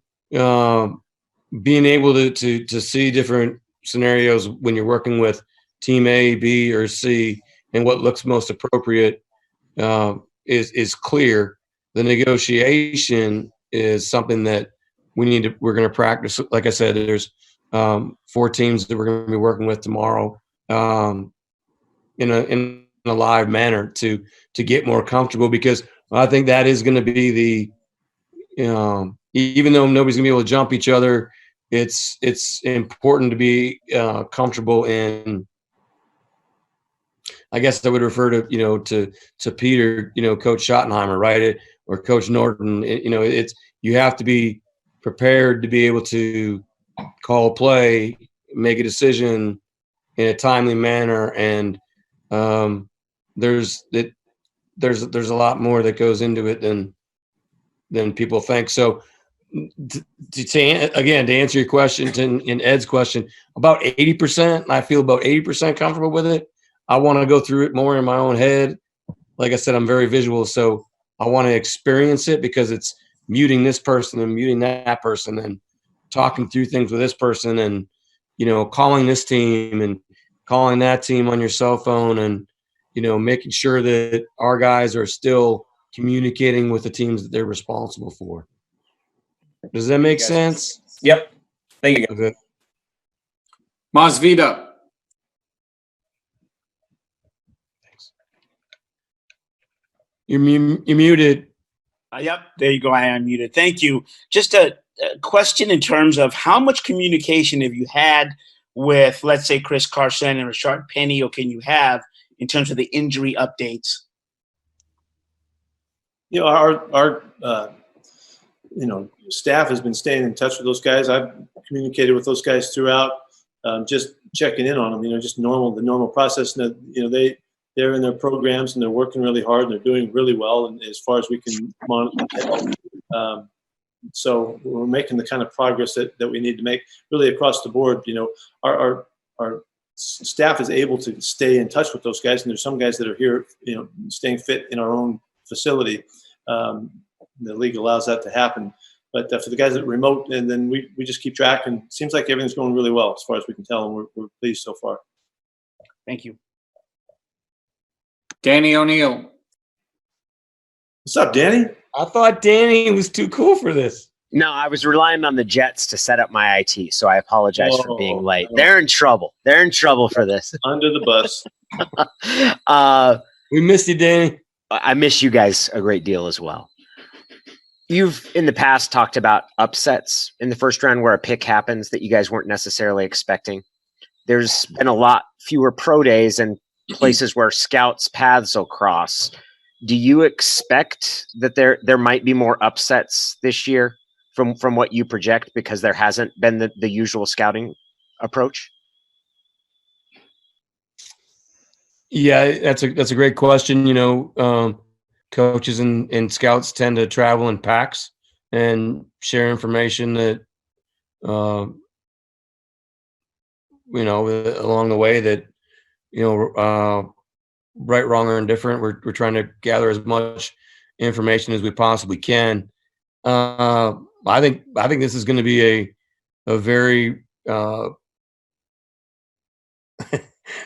A: see different scenarios when you're working with team A, B, or C, and what looks most appropriate is clear. The negotiation is something that we're going to practice. Like I said, there's 4 teams that we're going to be working with tomorrow in a live manner to get more comfortable, because I think that is going to be the even though nobody's gonna be able to jump each other, it's important to be comfortable in. I guess I would refer to to Peter, Coach Schottenheimer, right, or Coach Norton. It's you have to be prepared to be able to call a play, make a decision in a timely manner, and there's a lot more that goes into it than people think. So to answer your question, in Ed's question, about 80%, I feel about 80% comfortable with it. I want to go through it more in my own head. Like I said, I'm very visual, so I want to experience it, because it's muting this person and muting that person and talking through things with this person, and calling this team and calling that team on your cell phone, and making sure that our guys are still communicating with the teams that they're responsible for. Does that make sense?
P: Yep. Thank you.
A: Okay.
B: Masvida.
A: Thanks. You're muted.
Q: Yep, there you go. I am muted. Thank you. Just a question in terms of how much communication have you had with, let's say, Chris Carson and Rashard Penny, or can you have in terms of the injury updates?
C: Our staff has been staying in touch with those guys. I've communicated with those guys throughout. just checking in on them, just the normal process. And they're in their programs and they're working really hard and they're doing really well. And as far as we can monitor them. So we're making the kind of progress that we need to make really across the board. Our staff is able to stay in touch with those guys. And there's some guys that are here, staying fit in our own facility. The league allows that to happen. But for the guys that are remote, and then we just keep track, and it seems like everything's going really well as far as we can tell, and we're pleased so far.
Q: Thank you.
B: Danny O'Neill.
C: What's up, Danny?
A: I thought Danny was too cool for this.
R: No, I was relying on the Jets to set up my IT, so I apologize for being late. They're in trouble. They're in trouble for this.
C: Under the bus.
A: We missed you, Danny.
R: I miss you guys a great deal as well. You've in the past talked about upsets in the first round where a pick happens that you guys weren't necessarily expecting. There's been a lot fewer pro days and places where scouts' paths will cross. Do you expect that there might be more upsets this year from what you project because there hasn't been the usual scouting approach?
A: Yeah, that's a great question. Coaches and scouts tend to travel in packs and share information that, along the way that, right, wrong, or indifferent, we're trying to gather as much information as we possibly can. I think this is going to be a very,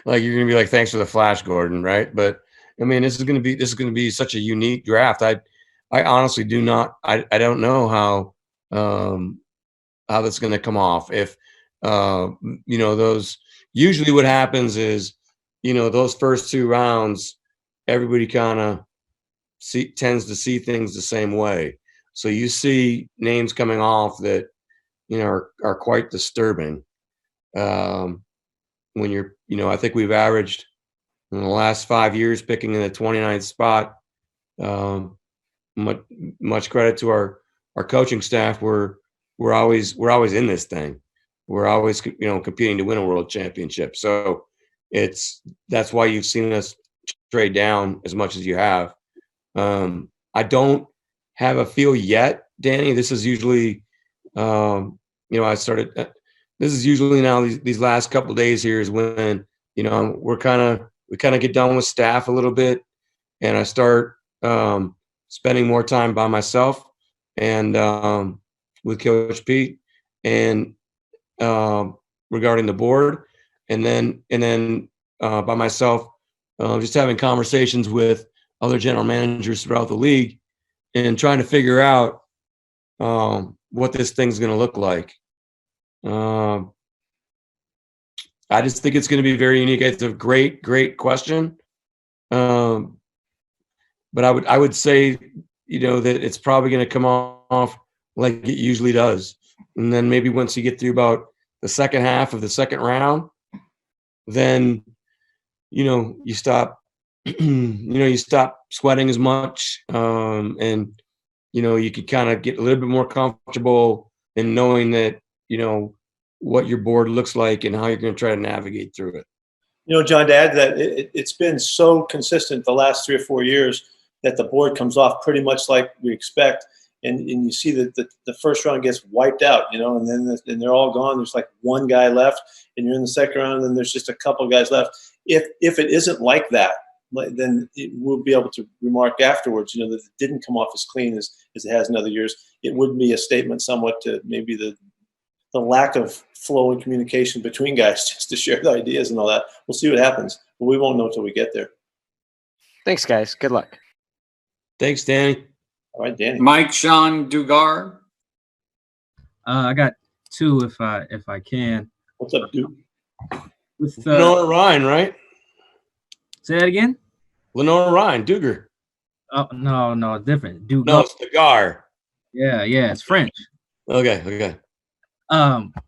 A: like you're going to be like, thanks for the flash, Gordon, right? But I mean, this is going to be such a unique draft. I honestly do not. I don't know how that's going to come off. If those usually what happens is those first two rounds, everybody kind of tends to see things the same way. So you see names coming off that are quite disturbing. When you're I think we've averaged in the last 5 years picking in the 29th spot. Much credit to our coaching staff. We're always in this thing. We're always competing to win a world championship. So that's why you've seen us trade down as much as you have. I don't have a feel yet, Danny. This is usually this is usually now these last couple of days here is when we kind of get done with staff a little bit, and I start spending more time by myself and with Coach Pete and regarding the board, and then by myself, just having conversations with other general managers throughout the league and trying to figure out what this thing's going to look like. I just think it's going to be very unique. It's a great question. But I would say, that it's probably going to come off like it usually does. And then maybe once you get through about the second half of the second round, then, you stop, you stop sweating as much. And, you could kind of get a little bit more comfortable in knowing that, what your board looks like and how you're going to try to navigate through it.
C: John, to add that it's been so consistent the last 3 or 4 years that the board comes off pretty much like we expect. And you see that the first round gets wiped out, and then they're all gone. There's like one guy left, and you're in the second round, and then there's just a couple guys left. If it isn't like that, then we'll be able to remark afterwards, that it didn't come off as clean as it has in other years. It would be a statement somewhat to maybe the lack of flow and communication between guys just to share the ideas and all that. We'll see what happens, but we won't know until we get there.
R: Thanks, guys. Good luck.
A: Thanks, Danny.
C: All right, Danny.
B: Mike Sean Dugar.
S: I got two if I can.
C: What's up, Duke?
S: With
A: Lenore Ryan, right?
S: Say that again.
A: Lenore Ryan, Dugar.
S: Oh no, different. Dugar.
A: No, it's Dugar.
S: Yeah, it's French.
A: Okay.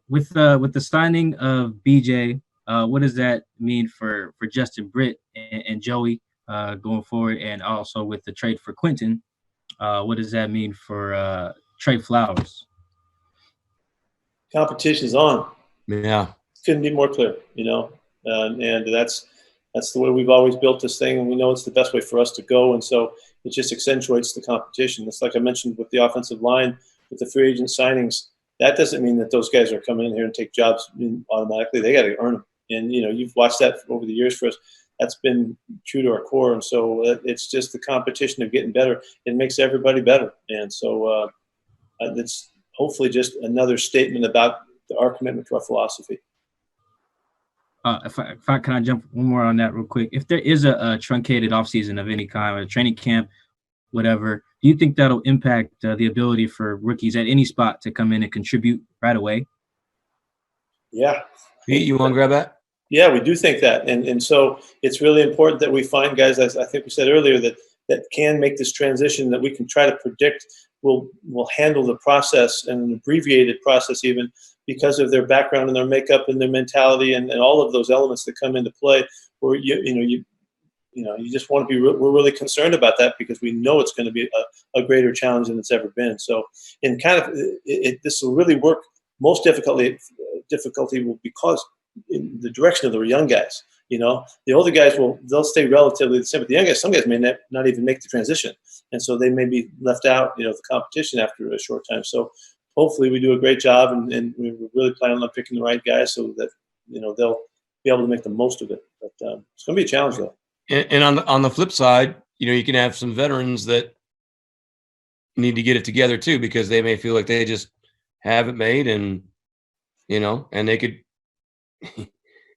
S: With the signing of BJ, what does that mean for Justin Britt and Joey going forward, and also with the trade for Quentin, what does that mean for Trey Flowers?
C: Competition's on.
A: Yeah.
C: couldn't be more clear, and that's the way we've always built this thing, and we know it's the best way for us to go, and so it just accentuates the competition. It's like I mentioned with the offensive line, with the free agent signings. That doesn't mean that those guys are coming in here and take jobs automatically. They got to earn them, and you've watched that over the years for us. That's been true to our core, and so it's just the competition of getting better. It makes everybody better, and so it's hopefully just another statement about our commitment to our philosophy.
S: If I can I jump one more on that real quick? If there is a truncated offseason of any kind, or a training camp, whatever, do you think that'll impact the ability for rookies at any spot to come in and contribute right away?
C: Yeah.
A: Pete, you want to grab that?
C: Yeah, we do think that. And so it's really important that we find guys, as I think we said earlier, that can make this transition, that we can try to predict will handle the process, and an abbreviated process even, because of their background and their makeup and their mentality and all of those elements that come into play, where you just want to be, we're really concerned about that because we know it's going to be a greater challenge than it's ever been. So in kind of this will really work. Most difficulty will be caused in the direction of the young guys. The older guys they'll stay relatively the same, but the young guys, some guys may not even make the transition, and so they may be left out, the competition after a short time. So hopefully we do a great job, and we're really planning on picking the right guys so that they'll be able to make the most of it. But it's going to be a challenge, though.
A: And on the flip side, you can have some veterans that need to get it together too, because they may feel like they just have it made, and and they could.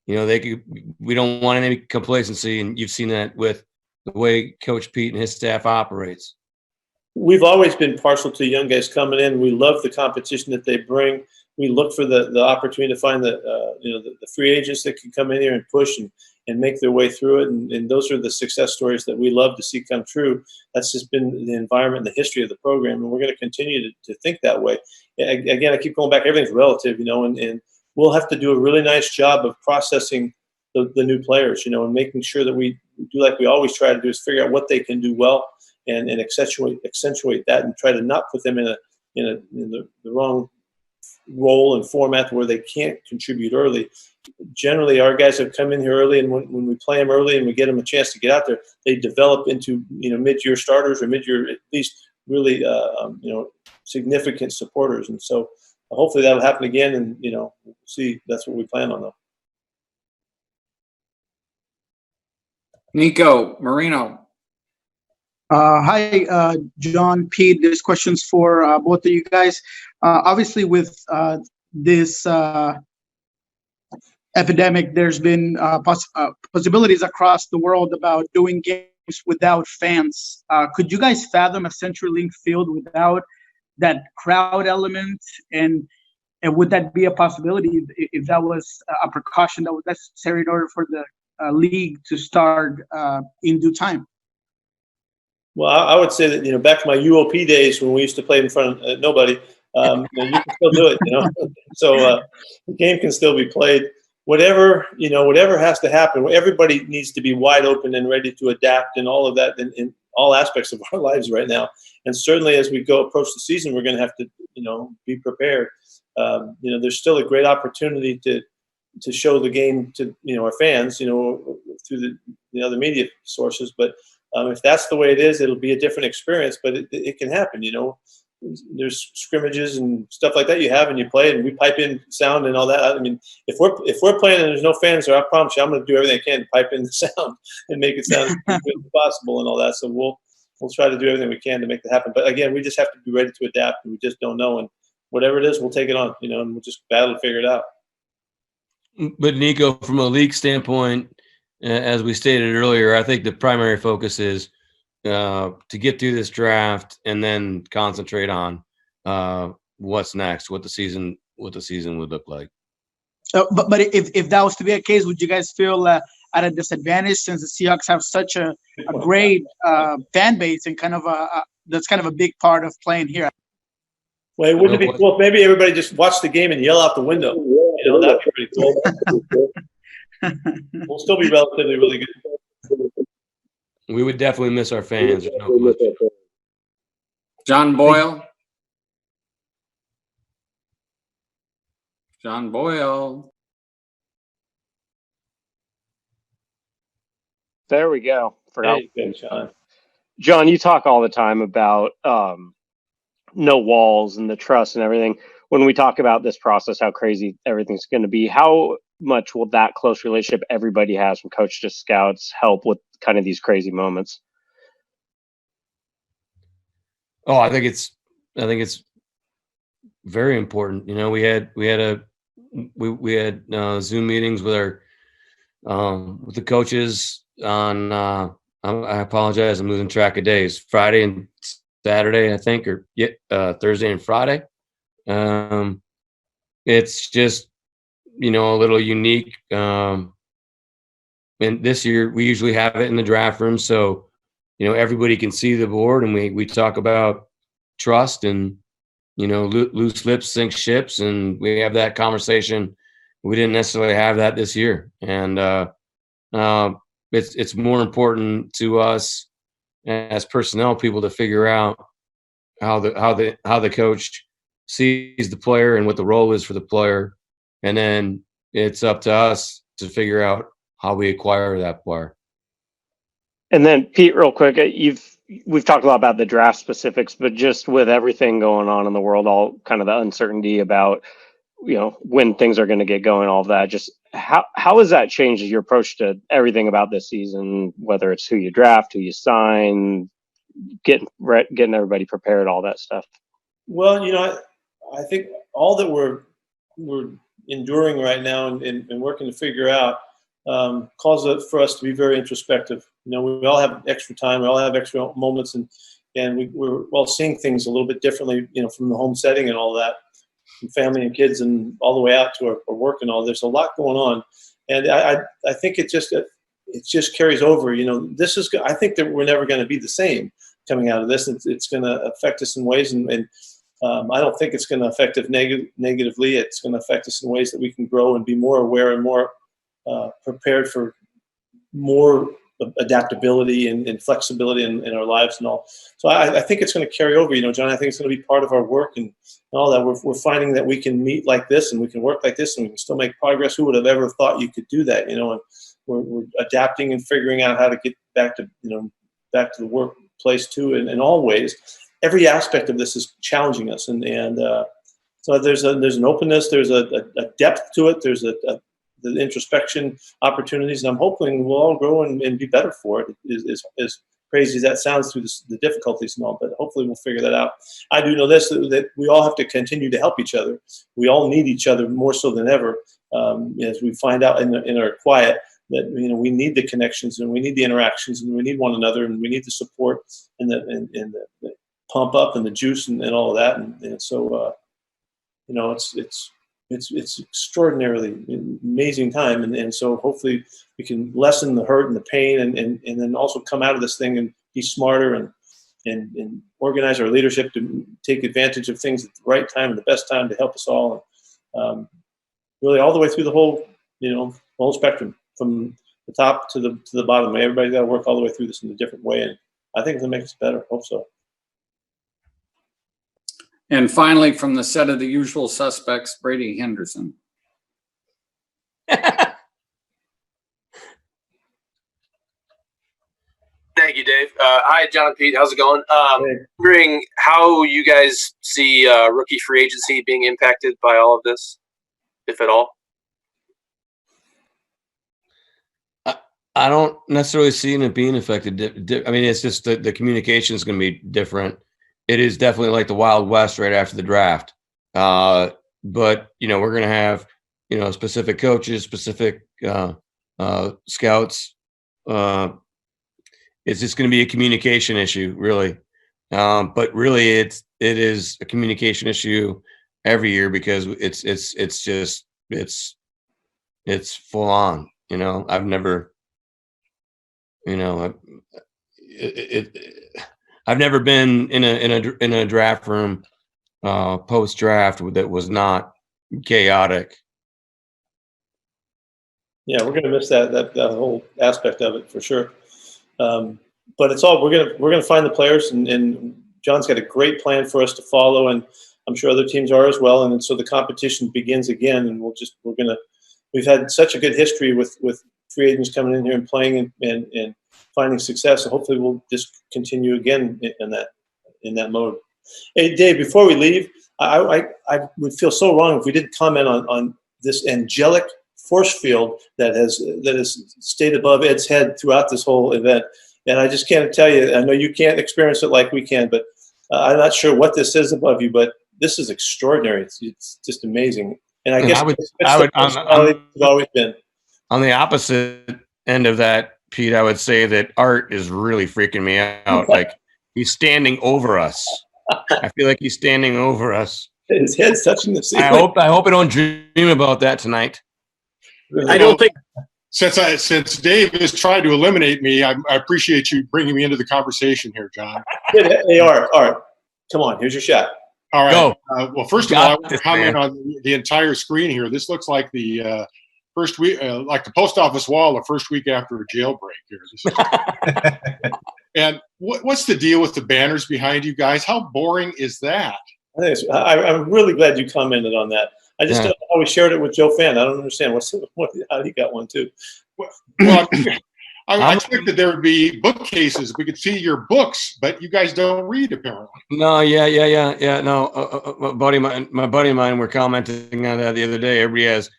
A: We don't want any complacency, and you've seen that with the way Coach Pete and his staff operates.
C: We've always been partial to young guys coming in. We love the competition that they bring. We look for the opportunity to find the free agents that can come in here and push and make their way through it. And those are the success stories that we love to see come true. That's just been the environment and the history of the program, and we're going to continue to think that way. Again, I keep going back. Everything's relative, and we'll have to do a really nice job of processing the new players, and making sure that we do like we always try to do, is figure out what they can do well and accentuate that, and try to not put them in the wrong role and format where they can't contribute early. Generally, our guys have come in here early, and when we play them early and we get them a chance to get out there, they develop into mid-year starters, or mid-year at least really significant supporters. And so hopefully that'll happen again, and we'll see. That's what we plan on, though.
B: Nico Marino.
T: Hi, John, Pete. This question's for both of you guys. Obviously, with this epidemic, there's been possibilities across the world about doing games without fans. Could you guys fathom a CenturyLink field without that crowd element? And would that be a possibility if that was a precaution that was necessary in order for the league to start in due time?
C: Well, I would say that, back to my UOP days when we used to play in front of nobody, you can still do it, So the game can still be played. Whatever has to happen, everybody needs to be wide open and ready to adapt, and all of that in all aspects of our lives right now. And certainly as we approach the season, we're going to have to, be prepared. There's still a great opportunity to show the game to, our fans, through the other media sources. But if that's the way it is, it'll be a different experience, but it can happen, There's scrimmages and stuff like that you have, and you play, and we pipe in sound and all that. I mean, if we're playing and there's no fans there, I promise you, I'm going to do everything I can to pipe in the sound and make it sound as good as possible and all that. So we'll try to do everything we can to make that happen. But again, we just have to be ready to adapt, and we just don't know. And whatever it is, we'll take it on, and we'll just battle to figure it out.
A: But Nico, from a league standpoint, as we stated earlier, I think the primary focus is to get through this draft and then concentrate on what's next, what the season would look like.
T: But if that was to be a case, would you guys feel at a disadvantage, since the Seahawks have such a great fan base and that's kind of a big part of playing here?
C: Well, it wouldn't be cool if maybe everybody just watch the game and yell out the window. That'd be pretty cool. We'll still be relatively really good.
A: We would definitely miss our fans. There's no question.
B: John Boyle. John Boyle.
U: There we go. Forgot.
C: Hey, good, John.
U: John, you talk all the time about no walls and the trust and everything. When we talk about this process, how crazy everything's going to be, how much will that close relationship everybody has from coach to scouts help with kind of these crazy moments?
A: Oh, I think it's very important. You know, we had Zoom meetings with our with the coaches on I apologize, I'm losing track of days. Friday and Saturday, I think, or Thursday and Friday. It's just, you know, a little unique. And this year we usually have it in the draft room, so you know everybody can see the board, and we talk about trust and, you know, loose lips sink ships, and we have that conversation. We didn't necessarily have that this year, and it's more important to us as personnel people to figure out how the coach sees the player and what the role is for the player, and then it's up to us to figure out how we acquire that player.
U: And then Pete, real quick, we've talked a lot about the draft specifics, but just with everything going on in the world, all kind of the uncertainty about, you know, when things are going to get going, all of that, just how has that changed your approach to everything about this season, whether it's who you draft, who you sign, getting everybody prepared, all that stuff?
C: Well, you know, I think all that we're enduring right now and working to figure out calls for us to be very introspective. You know, we all have extra time, we all have extra moments, and we're all seeing things a little bit differently, you know, from the home setting and all of that, from family and kids and all the way out to our work and all. There's a lot going on, and I think it just carries over. You know, I think that we're never going to be the same coming out of this. It's going to affect us in ways, and I don't think it's going to affect us negatively. It's going to affect us in ways that we can grow and be more aware and more prepared for more adaptability and flexibility in our lives and all. So I think it's going to carry over, you know, John. I think it's going to be part of our work and all that. We're finding that we can meet like this and we can work like this and we can still make progress. Who would have ever thought you could do that, you know? And we're adapting and figuring out how to get back to the workplace too. In all ways, every aspect of this is challenging us. And so there's an openness, there's a depth to it. There's the introspection opportunities, and I'm hoping we'll all grow and be better for it. As crazy as that sounds through the difficulties and all, but hopefully we'll figure that out. I do know this, that we all have to continue to help each other. We all need each other more so than ever, as we find out in our quiet that, you know, we need the connections and we need the interactions and we need one another and we need the support and the pump up and the juice and all of that. And so, you know, it's extraordinarily amazing time, and so hopefully we can lessen the hurt and the pain, and then also come out of this thing and be smarter and organize our leadership to take advantage of things at the right time and the best time to help us all, and really all the way through the whole, you know, whole spectrum from the top to the bottom. Everybody's got to work all the way through this in a different way, and I think it'll make us better. Hope so.
B: And finally, from the set of The Usual Suspects, Brady Henderson.
V: Thank you, Dave. Hi, John and Pete. How's it going? Wondering how you guys see rookie free agency being impacted by all of this, if at all.
A: I don't necessarily see it being affected. I mean, it's just the communication is going to be different. It is definitely like the Wild West right after the draft. But, you know, we're going to have, you know, specific coaches, specific scouts. It's just going to be a communication issue, really. But really, it is a communication issue every year because it's full on. You know, I've never, you know, I've never been in a draft room post draft that was not chaotic.
C: Yeah, we're going to miss that whole aspect of it for sure. But it's all we're gonna find the players, and John's got a great plan for us to follow, and I'm sure other teams are as well. And so the competition begins again, and we've had such a good history with free agents coming in here and playing and finding success. And hopefully we'll just continue again in that mode. Hey, Dave, before we leave, I would feel so wrong if we didn't comment on this angelic force field that has stayed above Ed's head throughout this whole event. And I just can't tell you, I know you can't experience it like we can, but I'm not sure what this is above you, but this is extraordinary. It's just amazing. And I guess it's always been.
A: On the opposite end of that, Pete, I would say that Art is really freaking me out. Like, he's standing over us. I feel like he's standing over us.
C: His head's touching the ceiling.
A: I hope I don't dream about that tonight.
V: I don't think.
D: Since Dave has tried to eliminate me, I appreciate you bringing me into the conversation here, John.
C: Hey, Art, come on, here's your shot.
D: All right.
A: Go.
D: Well, first of all, I want to comment on the entire screen here. This looks like the first week, like the post office wall, the first week after a jailbreak here. And what's the deal with the banners behind you guys? How boring is that?
C: I'm really glad you commented on that. I just don't know how we shared it with Joe Fan. I don't understand how he got one too.
D: Well, I expected there would be bookcases. We could see your books, but you guys don't read apparently.
A: No, yeah. No, my buddy of mine were commenting on that the other day. Everybody has,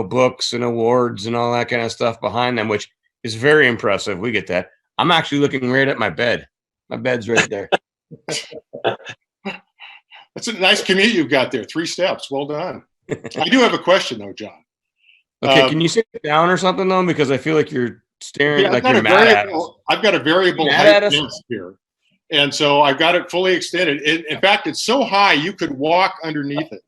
A: books and awards and all that kind of stuff behind them, which is very impressive. We get that. I'm actually looking right at my bed. My bed's right there.
D: That's a nice commute you've got there. 3 steps. Well done. I do have a question though, John.
A: Okay, can you sit down or something though? Because I feel like you're staring like you're mad at us.
D: I've got a variable height desk here. And so I've got it fully extended. In fact, it's so high you could walk underneath it.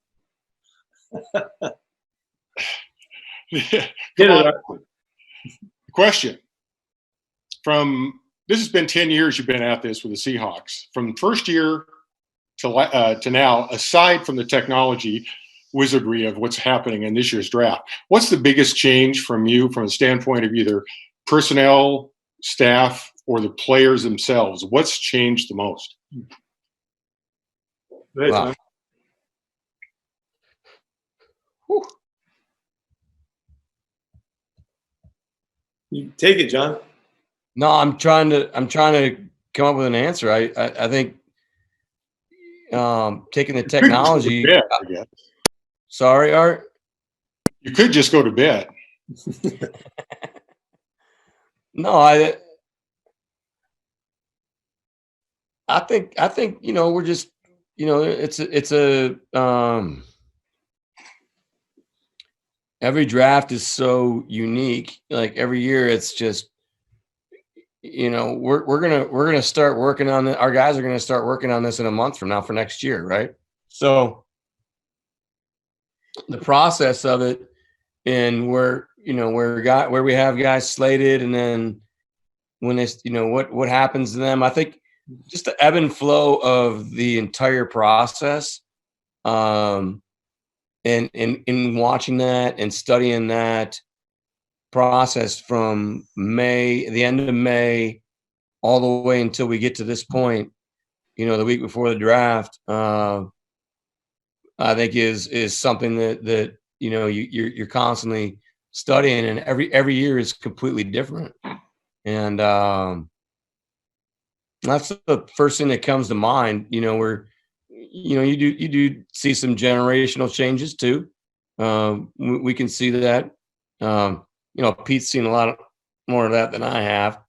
D: Question. This has been 10 years you've been at this with the Seahawks. From first year to now, aside from the technology wizardry of what's happening in this year's draft, what's the biggest change from you from a standpoint of either personnel, staff, or the players themselves? What's changed the most?
C: Wow. You take it, John.
A: No, I'm trying to come up with an answer. I think taking the technology. Sorry, Art.
D: You could just go to bed.
A: No, I think we're just it's a every draft is so unique. Like every year, it's just we're gonna start working on it. Our guys are gonna start working on this in a month from now for next year, right? So the process of it, and where we have guys slated, and then when it's what happens to them, I think just the ebb and flow of the entire process, and in watching that and studying that process from the end of May, all the way until we get to this point, the week before the draft, I think is something that you're constantly studying, and every year is completely different. And that's the first thing that comes to mind. Where you do see some generational changes too. We can see that. Pete's seen a lot more of that than I have.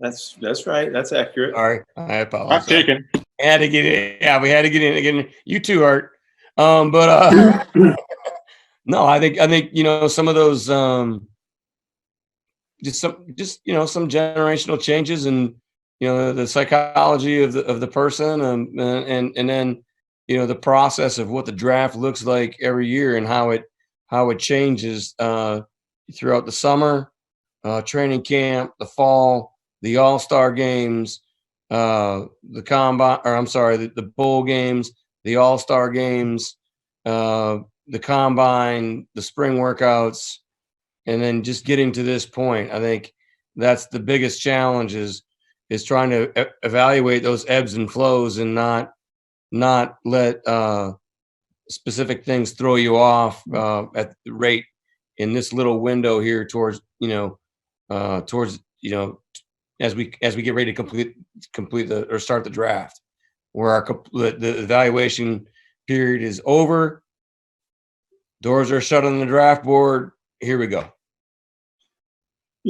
C: That's right. That's accurate.
A: All right, I apologize.
D: I'm taken.
A: Had to get in. Yeah, we had to get in again. You too, Art. But no, I think some of those just some generational changes, and the psychology of the person, and then the process of what the draft looks like every year, and how it changes throughout the summer, training camp, the fall, the All-Star games, the combine, or I'm sorry, the bowl games, the All-Star games, the combine, the spring workouts, and then just getting to this point. I think that's the biggest challenge is trying to evaluate those ebbs and flows, and not let specific things throw you off at the rate in this little window here towards as we get ready to complete or start the draft, where the evaluation period is over, doors are shut on the draft board. Here we go.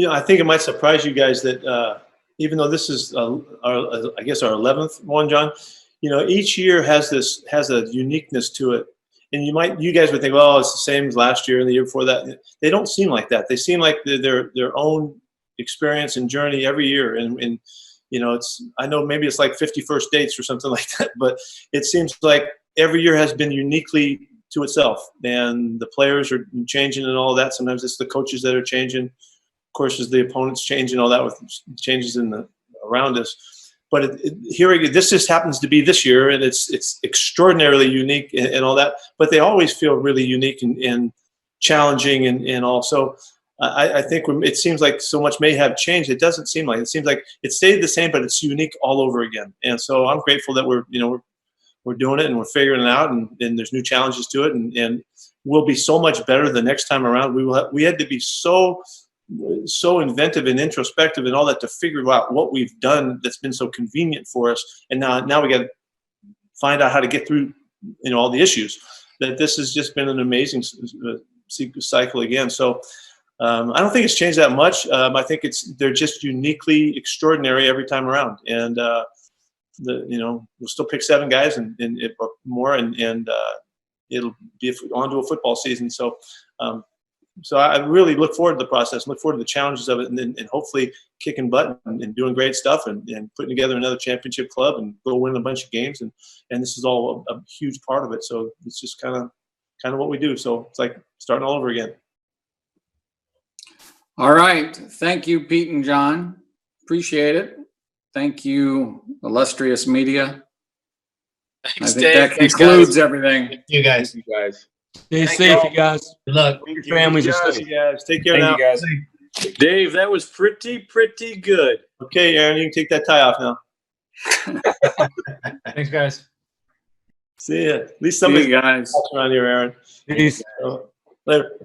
C: I think it might surprise you guys that even though this is our 11th one, John, each year has a uniqueness to it. And you guys would think, well, it's the same as last year and the year before that. They don't seem like that. They seem like they're their own experience and journey every year. And I know maybe it's like 50 first dates or something like that, but it seems like every year has been uniquely to itself. And the players are changing and all that. Sometimes it's the coaches that are changing. Of course, as the opponents change and all that with changes around us. But this just happens to be this year, and it's extraordinarily unique and all that. But they always feel really unique and challenging and all. So I think it seems like so much may have changed. It doesn't seem like it. It seems like it stayed the same, but it's unique all over again. And so I'm grateful that we're doing it and we're figuring it out, and there's new challenges to it, and we'll be so much better the next time around. We had to be so inventive and introspective and all that to figure out what we've done that's been so convenient for us, and now we got to find out how to get through all the issues. That this has just been an amazing cycle again. So I don't think it's changed that much. I think they're just uniquely extraordinary every time around, and we'll still pick 7 guys and or more, and it'll be onto a football season. So. So I really look forward to the process, look forward to the challenges of it, and hopefully kicking butt and doing great stuff and putting together another championship club and go win a bunch of games. And this is all a huge part of it. So it's just kind of what we do. So it's like starting all over again.
B: All right. Thank you, Pete and John. Appreciate it. Thank you, illustrious media.
K: Thanks,
B: I think
K: Dave.
B: that
K: Thanks,
B: concludes
K: guys.
B: everything.
E: Thank you guys.
H: Thank you guys.
A: Stay safe, you guys.
E: Good luck.
A: Your families are safe.
C: Guys, take care
P: Thank
C: now.
P: you guys.
J: Dave, that was pretty good.
C: Okay, Aaron, you can take that tie off now.
I: Thanks, guys.
C: See ya. At least somebody's
B: guys
C: around here, Aaron.
A: Peace.
C: Later.